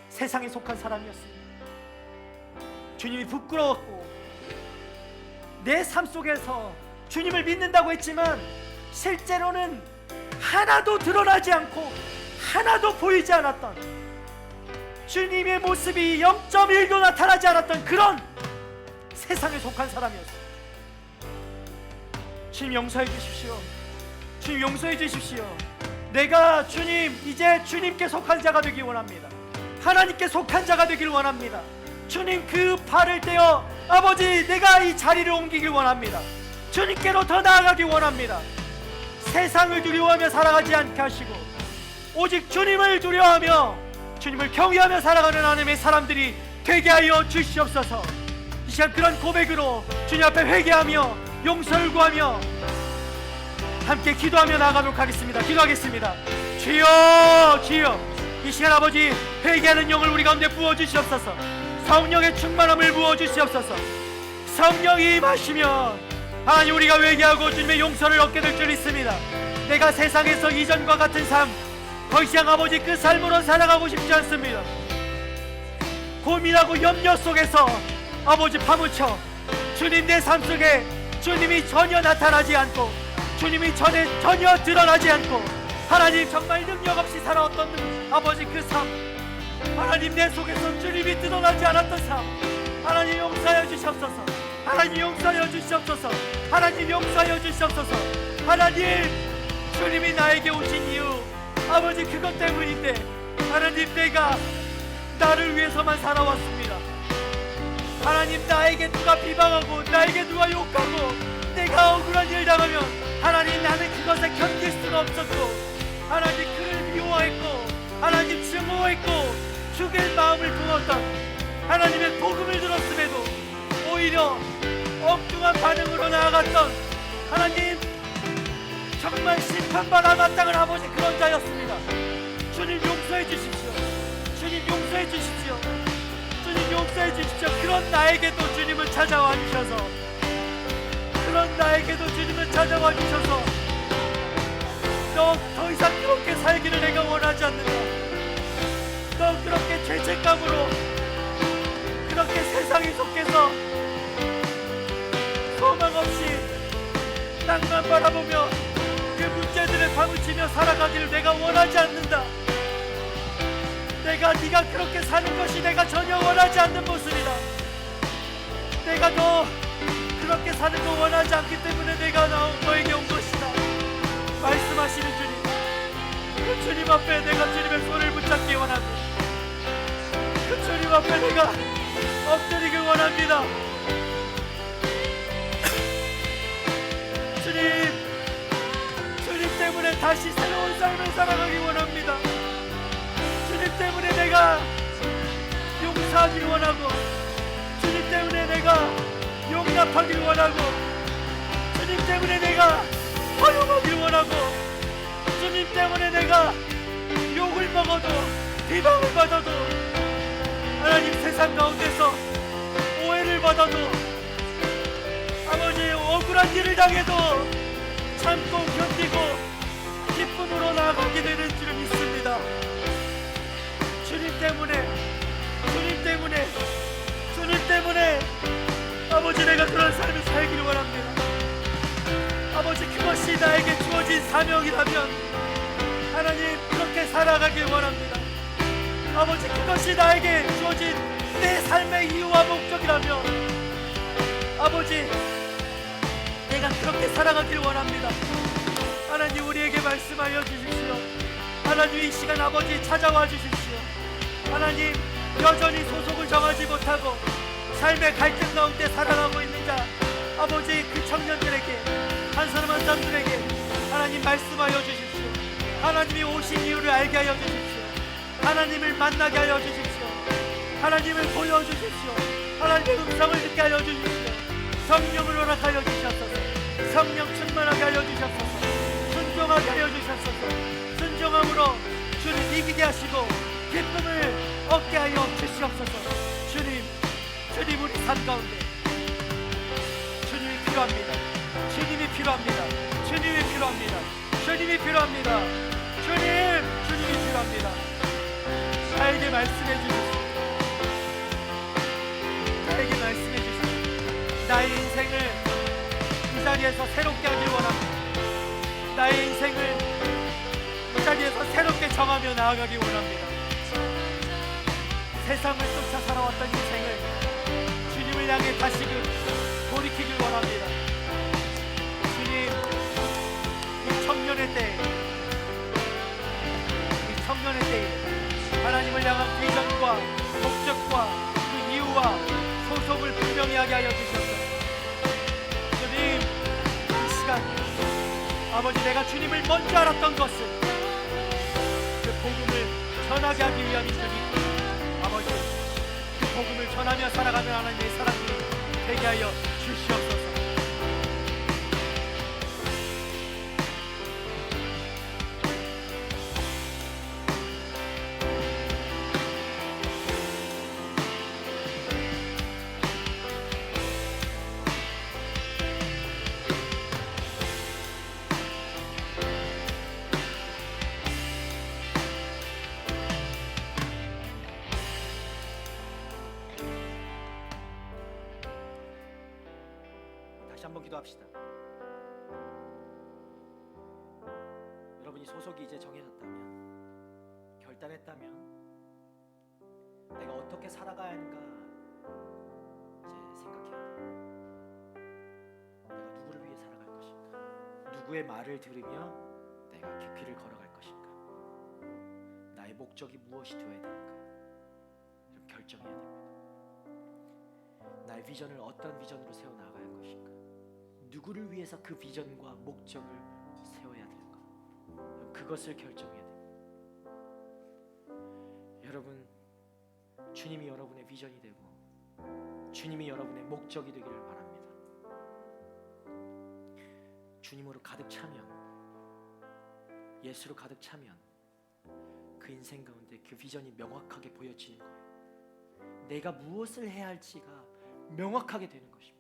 세상에 속한 사람이었습니다. 주님이 부끄러웠고 내 삶 속에서 주님을 믿는다고 했지만 실제로는 하나도 드러나지 않고 하나도 보이지 않았던, 주님의 모습이 0.1도 나타나지 않았던 그런 세상에 속한 사람이었어요. 주님 용서해 주십시오. 주님 용서해 주십시오. 내가 주님 이제 주님께 속한 자가 되기 원합니다. 하나님께 속한 자가 되길 원합니다. 주님 그 발을 떼어 아버지 내가 이 자리를 옮기길 원합니다. 주님께로 더 나아가기 원합니다. 세상을 두려워하며 살아가지 않게 하시고 오직 주님을 두려워하며 주님을 경외하며 살아가는 하나님의 사람들이 되게 하여 주시옵소서. 이 시간 그런 고백으로 주님 앞에 회개하며 용서를 구하며 함께 기도하며 나아가도록 하겠습니다. 기도하겠습니다. 주여, 주여, 이 시간 아버지 회개하는 영을 우리 가운데 부어주시옵소서. 성령의 충만함을 부어주시옵소서. 성령이 임하시면 하나님 우리가 회개하고 주님의 용서를 얻게 될 줄 믿습니다. 내가 세상에서 이전과 같은 삶, 더 이상 아버지 그 삶으로 살아가고 싶지 않습니다. 고민하고 염려 속에서 아버지 파묻혀 주님 내 삶 속에 주님이 전혀 나타나지 않고 주님이 전혀 드러나지 않고 하나님 정말 능력 없이 살아왔던 아버지 그 삶, 하나님 내 속에서 주님이 드러나지 않았던 삶, 하나님 용서하여 주시옵소서. 하나님 용서하여 주시옵소서. 하나님 용서하여 주시옵소서. 하나님, 주님이 나에게 오신 이유 아버지 그것 때문인데 하나님 내가 나를 위해서만 살아왔습니다. 하나님 나에게 누가 비방하고 나에게 누가 욕하고 내가 억울한 일 당하면 하나님 나는 그것에 견딜 수가 없었고 하나님 그를 미워했고 하나님 증오했고 죽일 마음을 품었던 하나님의 복음을 들었음에도 오히려 엉뚱한 반응으로 나아갔던 하나님 정말 심판받아 마땅한 아버지 그런 자였습니다. 주님 용서해 주십시오. 주님 용서해 주십시오. 주님 용서해 주십시오. 그런 나에게도 주님은 찾아와 주셔서 그런 나에게도 주님은 찾아와 주셔서 너 더 이상 그렇게 살기를 내가 원하지 않는다. 너 그렇게 죄책감으로 그렇게 세상에 속해서 소망 없이 땅만 바라보며 그 문제들을 파묻히며 살아가기를 내가 원하지 않는다. 네가 그렇게 사는 것이 내가 전혀 원하지 않는 모습이다. 내가 너 그렇게 사는 거 원하지 않기 때문에 내가 너에게 온 것이다. 말씀하시는 주님, 그 주님 앞에 내가 주님의 손을 붙잡기 원하고 그 주님 앞에 내가 엎드리길 원합니다. 주님 때문에 다시 새로운 삶을 살아가기 원합니다. 주님 때문에 내가 용서하길 원하고 주님 때문에 내가 용납하길 원하고 주님 때문에 내가 허용하길 원하고 주님 때문에 내가 욕을 먹어도 비방을 받아도 하나님 세상 가운데서 오해를 받아도 아버지 억울한 일을 당해도 참고 견디고 기쁨으로 나아가게 되는 줄 믿습니다. 주님 때문에 아버지 내가 그런 삶을 살기를 원합니다. 아버지 그것이 나에게 주어진 사명이라면 하나님 그렇게 살아가길 원합니다. 아버지 그것이 나에게 주어진 내 삶의 이유와 목적이라면 아버지 내가 그렇게 살아가길 원합니다. 하나님 우리에게 말씀하여 주십시오. 하나님 이 시간 아버지 찾아와 주십시오. 하나님 여전히 소속을 정하지 못하고 삶의 갈등 가운데 살아가고 있는 자 아버지 그 청년들에게 한 사람 한 사람들에게 하나님 말씀하여 주십시오. 하나님이 오신 이유를 알게 하여 주십시오. 하나님을 만나게 하여 주십시오. 하나님을 보여주십시오. 하나님의 음성을 듣게 하여 주십시오. 성령을 허락하여 주셨소서. 성령 충만하게 하여 주셨소서. 순종하게 하여 주셨소서. 순종함으로 주님 이기게 하시고 기쁨을 얻게 하여 주시옵소서. 주님 우리 삶 가운데 주님이 필요합니다. 주님이 필요합니다. 주님이 필요합니다. 주님이 필요합니다. 주님이 필요합니다. 나에게 말씀해 주십시오. 나에게 말씀해 주십시오. 나의 인생을 이 자리에서 새롭게 하길 원합니다. 나의 인생을 이 자리에서 새롭게 정하며 나아가길 원합니다. 세상을 쫓아 살아왔던 인생을 주님을 향해 다시금 돌이키길 원합니다. 주님, 이 청년의 때에 하나님을 향한 비전과 목적과 그 이유와 소속을 분명히 하게 하여 주셨소서. 주님, 이 시간 아버지 내가 주님을 먼저 알았던 것은 그 전하게 하기 위한 인생이 있고 아버지 그 복음을 전하며 살아가는 하나님의 사랑이 되게 하여 주시옵소서. 다시 한번 기도합시다. 여러분이 소속이 이제 정해졌다면, 결단했다면 내가 어떻게 살아가야 하는가 이제 생각해야 돼요. 내가 누구를 위해 살아갈 것인가? 누구의 말을 들으며 내가 깊이를 걸어갈 것인가? 나의 목적이 무엇이 되어야 되는가? 좀 결정해야 됩니다. 나의 비전을 어떤 비전으로 세워나가야 할 것인가? 누구를 위해서 그 비전과 목적을 세워야 되는가? 그것을 결정해야 됩니다. 여러분, 주님이 여러분의 비전이 되고 주님이 여러분의 목적이 되기를 바랍니다. 주님으로 가득 차면, 예수로 가득 차면 그 인생 가운데 그 비전이 명확하게 보여지는 거예요. 내가 무엇을 해야 할지가 명확하게 되는 것입니다.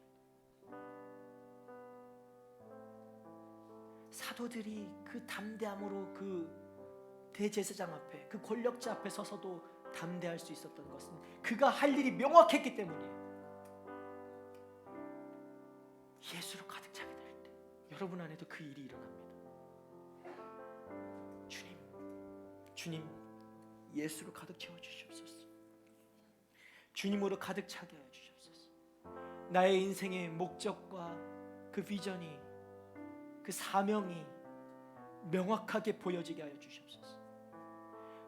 사도들이 그 담대함으로 그 대제사장 앞에, 그 권력자 앞에 서서도 담대할 수 있었던 것은 그가 할 일이 명확했기 때문이에요. 예수로 가득 차게 될 때 여러분 안에도 그 일이 일어납니다. 주님 예수로 가득 채워주시옵소서. 주님으로 가득 차게 하여 주시옵소서. 나의 인생의 목적과 그 비전이, 그 사명이 명확하게 보여지게 하여 주시옵소서.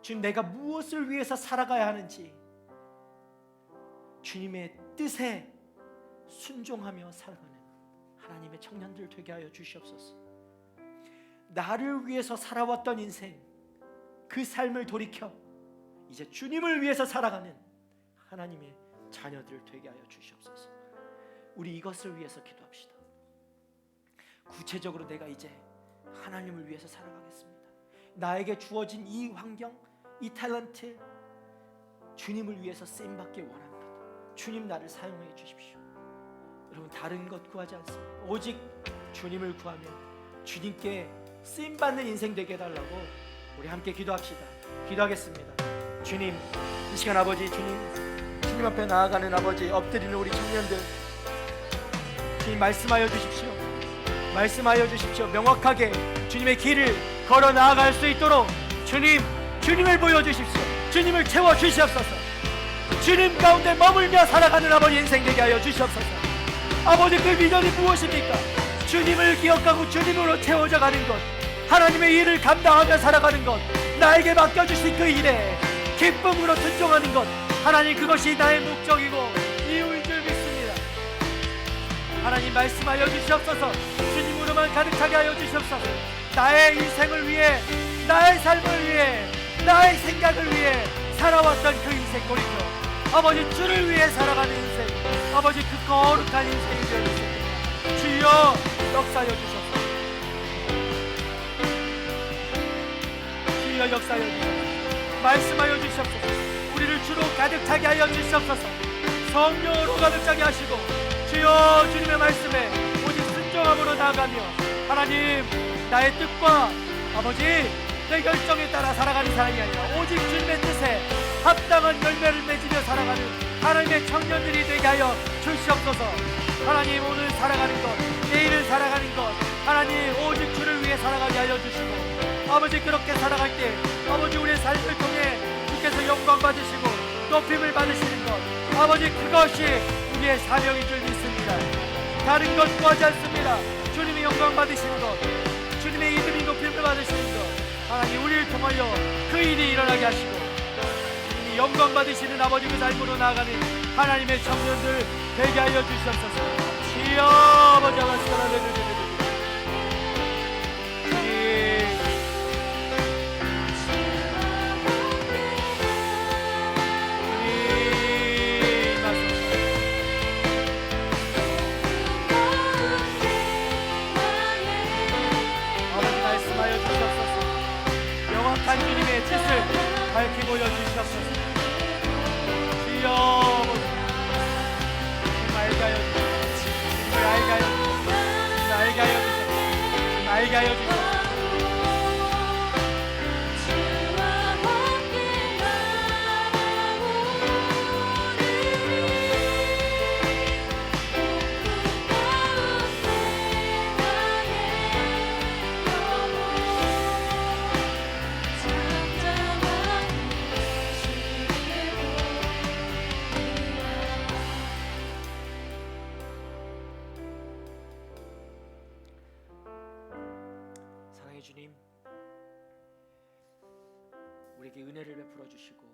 주님, 내가 무엇을 위해서 살아가야 하는지 주님의 뜻에 순종하며 살아가는 하나님의 청년들 되게 하여 주시옵소서. 나를 위해서 살아왔던 인생, 그 삶을 돌이켜 이제 주님을 위해서 살아가는 하나님의 자녀들 되게 하여 주시옵소서. 우리 이것을 위해서 기도합시다. 구체적으로 내가 이제 하나님을 위해서 살아가겠습니다. 나에게 주어진 이 환경, 이 탤런트 주님을 위해서 쓰임받길 원합니다. 주님, 나를 사용해 주십시오. 여러분, 다른 것 구하지 않습니다. 오직 주님을 구하면 주님께 쓰임받는 인생 되게 해달라고 우리 함께 기도합시다. 기도하겠습니다. 주님, 이 시간 아버지, 주님 앞에 나아가는 아버지, 엎드리는 우리 청년들 주님 말씀하여 주십시오. 말씀하여 주십시오. 명확하게 주님의 길을 걸어 나아갈 수 있도록 주님을 보여주십시오. 주님을 채워주시옵소서. 주님 가운데 머물며 살아가는 아버지 인생 되게 하여 주시옵소서. 아버지, 그 비전이 무엇입니까? 주님을 기억하고 주님으로 채워져 가는 것, 하나님의 일을 감당하며 살아가는 것, 나에게 맡겨주신 그 일에 기쁨으로 순종하는 것, 하나님, 그것이 나의 목적이고 이유인 줄 믿습니다. 하나님, 말씀하여 주시옵소서. 주님으로만 가득 차게 하여 주시옵소서. 나의 인생을 위해, 나의 삶을 위해, 나의 생각을 위해 살아왔던 그 인생 돌이켜 아버지, 주를 위해 살아가는 인생, 아버지, 그 거룩한 인생이 되어주십니다. 주여 역사하여 주옵소서. 주여 역사하여 주옵소서. 말씀하여 주옵소서. 우리를 주로 가득 차게 하여 주시옵소서. 성령으로 가득 차게 하시고 주여, 주님의 말씀에 오직 순종함으로 나아가며 하나님, 나의 뜻과 아버지 내 결정에 따라 살아가는 사람이 아니라 오직 주님의 뜻에 합당한 열매를 맺으며 살아가는 하나님의 청년들이 되게 하여 주시옵소서. 하나님, 오늘 살아가는 것, 내일을 살아가는 것, 하나님 오직 주를 위해 살아가게 하여 주시고 아버지, 그렇게 살아갈 때 아버지 우리의 삶을 통해 주께서 영광 받으시고 높임을 받으시는 것, 아버지, 그것이 우리의 사명인 줄 믿습니다. 다른 것 구하지 않습니다. 주님이 영광 받으시는 것, 주님의 이름이 높임을 받으시는 것, 하나님 우리를 통하여 그 일이 일어나게 하시고 주님이 영광 받으시는 아버지 그 삶으로 나아가는 하나님의 청년들 되게 하여 주시옵소서. 주여 아버지, 아버지, 거룩한 주님의 뜻을 밝히 보여주시옵소서. 주여 알게 하여 주시옵소서. 알게 하여 주시옵소서. 알게 하여 주시옵소서. 알게 하여 주시옵소서. 사랑의 주님, 우리에게 은혜를 베풀어 주시고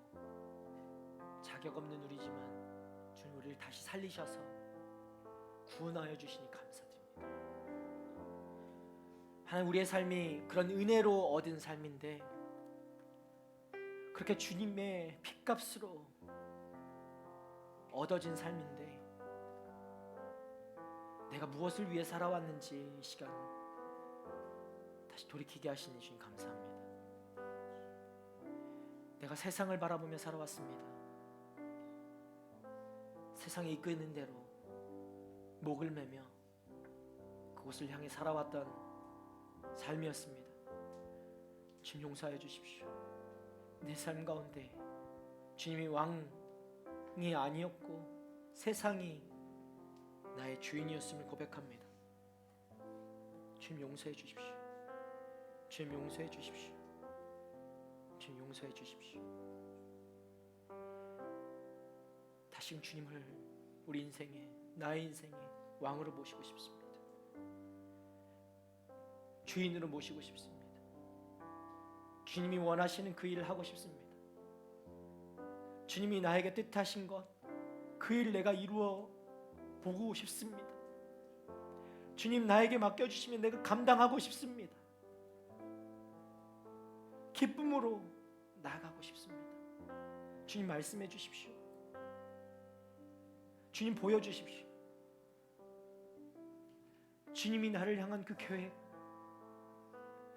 자격 없는 우리지만 주님 우리를 다시 살리셔서 구원하여 주시니 감사드립니다. 하나님, 우리의 삶이 그런 은혜로 얻은 삶인데 그렇게 주님의 핏값으로 얻어진 삶인데 내가 무엇을 위해 살아왔는지 이 시간 다시 돌이키게 하시니 주님 감사합니다. 내가 세상을 바라보며 살아왔습니다. 세상이 이끄는 대로 목을 매며 그곳을 향해 살아왔던 삶이었습니다. 주님 용서하여 주십시오. 내 삶 가운데 주님이 왕이 아니었고 세상이 나의 주인이었음을 고백합니다. 주님 용서해 주십시오. 주님 용서해 주십시오. 주님 용서해 주십시오. 다시금 주님을 우리 인생에, 나의 인생에 왕으로 모시고 싶습니다. 주인으로 모시고 싶습니다. 주님이 원하시는 그 일을 하고 싶습니다. 주님이 나에게 뜻하신 것, 그 일 내가 이루어 보고 싶습니다. 주님 나에게 맡겨주시면 내가 감당하고 싶습니다. 기쁨으로 나아가고 싶습니다. 주님 말씀해 주십시오. 주님 보여주십시오. 주님이 나를 향한 그 계획,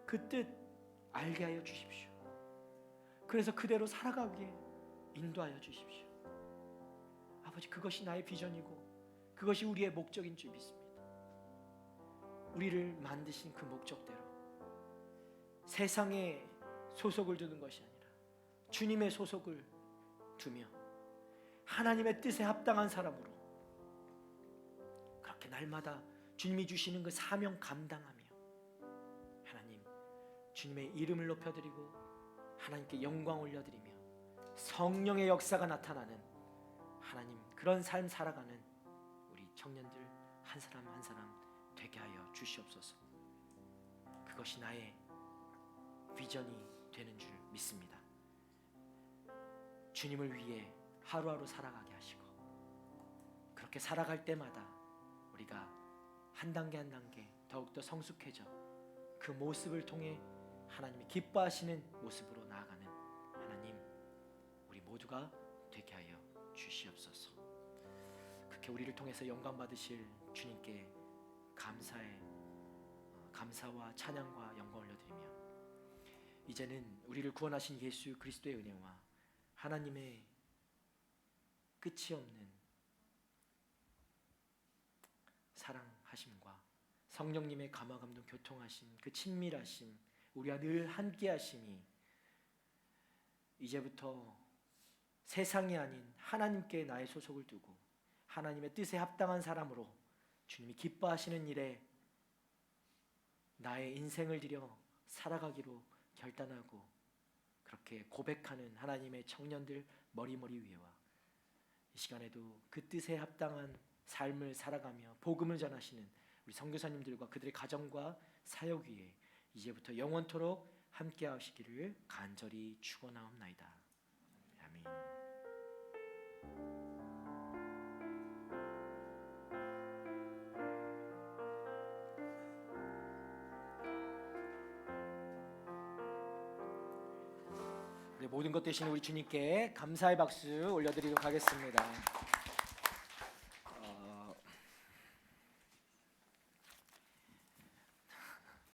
그 뜻 알게 하여 주십시오. 그래서 그대로 살아가기에 인도하여 주십시오. 아버지, 그것이 나의 비전이고 그것이 우리의 목적인 줄 믿습니다. 우리를 만드신 그 목적대로 세상에 소속을 두는 것이 아니라 주님의 소속을 두며 하나님의 뜻에 합당한 사람으로 그렇게 날마다 주님이 주시는 그 사명 감당하며 하나님 주님의 이름을 높여드리고 하나님께 영광 올려드리며 성령의 역사가 나타나는 하나님 그런 삶 살아가는 우리 청년들 한 사람 한 사람 되게 하여 주시옵소서. 그것이 나의 비전이 되는 줄 믿습니다. 주님을 위해 하루하루 살아가게 하시고 그렇게 살아갈 때마다 우리가 한 단계 한 단계 더욱더 성숙해져 그 모습을 통해 하나님이 기뻐하시는 모습으로 나아가는 하나님 우리 모두가 되게 하여 주시옵소서. 그렇게 우리를 통해서 영광 받으실 주님께 감사와 찬양과 영광 올려드리며 이제는 우리를 구원하신 예수 그리스도의 은혜와 하나님의 끝이 없는 사랑하심과 성령님의 감화감동 교통하심 그 친밀하심 우리와 늘 함께하심이 이제부터 세상이 아닌 하나님께 나의 소속을 두고 하나님의 뜻에 합당한 사람으로 주님이 기뻐하시는 일에 나의 인생을 들여 살아가기로 결단하고 그렇게 고백하는 하나님의 청년들 머리머리 위에와 이 시간에도 그 뜻에 합당한 삶을 살아가며 복음을 전하시는 우리 선교사님들과 그들의 가정과 사역 위에 이제부터 영원토록 함께 하시기를 간절히 축원하옵나이다. 아멘. 모든 것 되시는 우리 주님께 감사의 박수 올려드리도록 하겠습니다.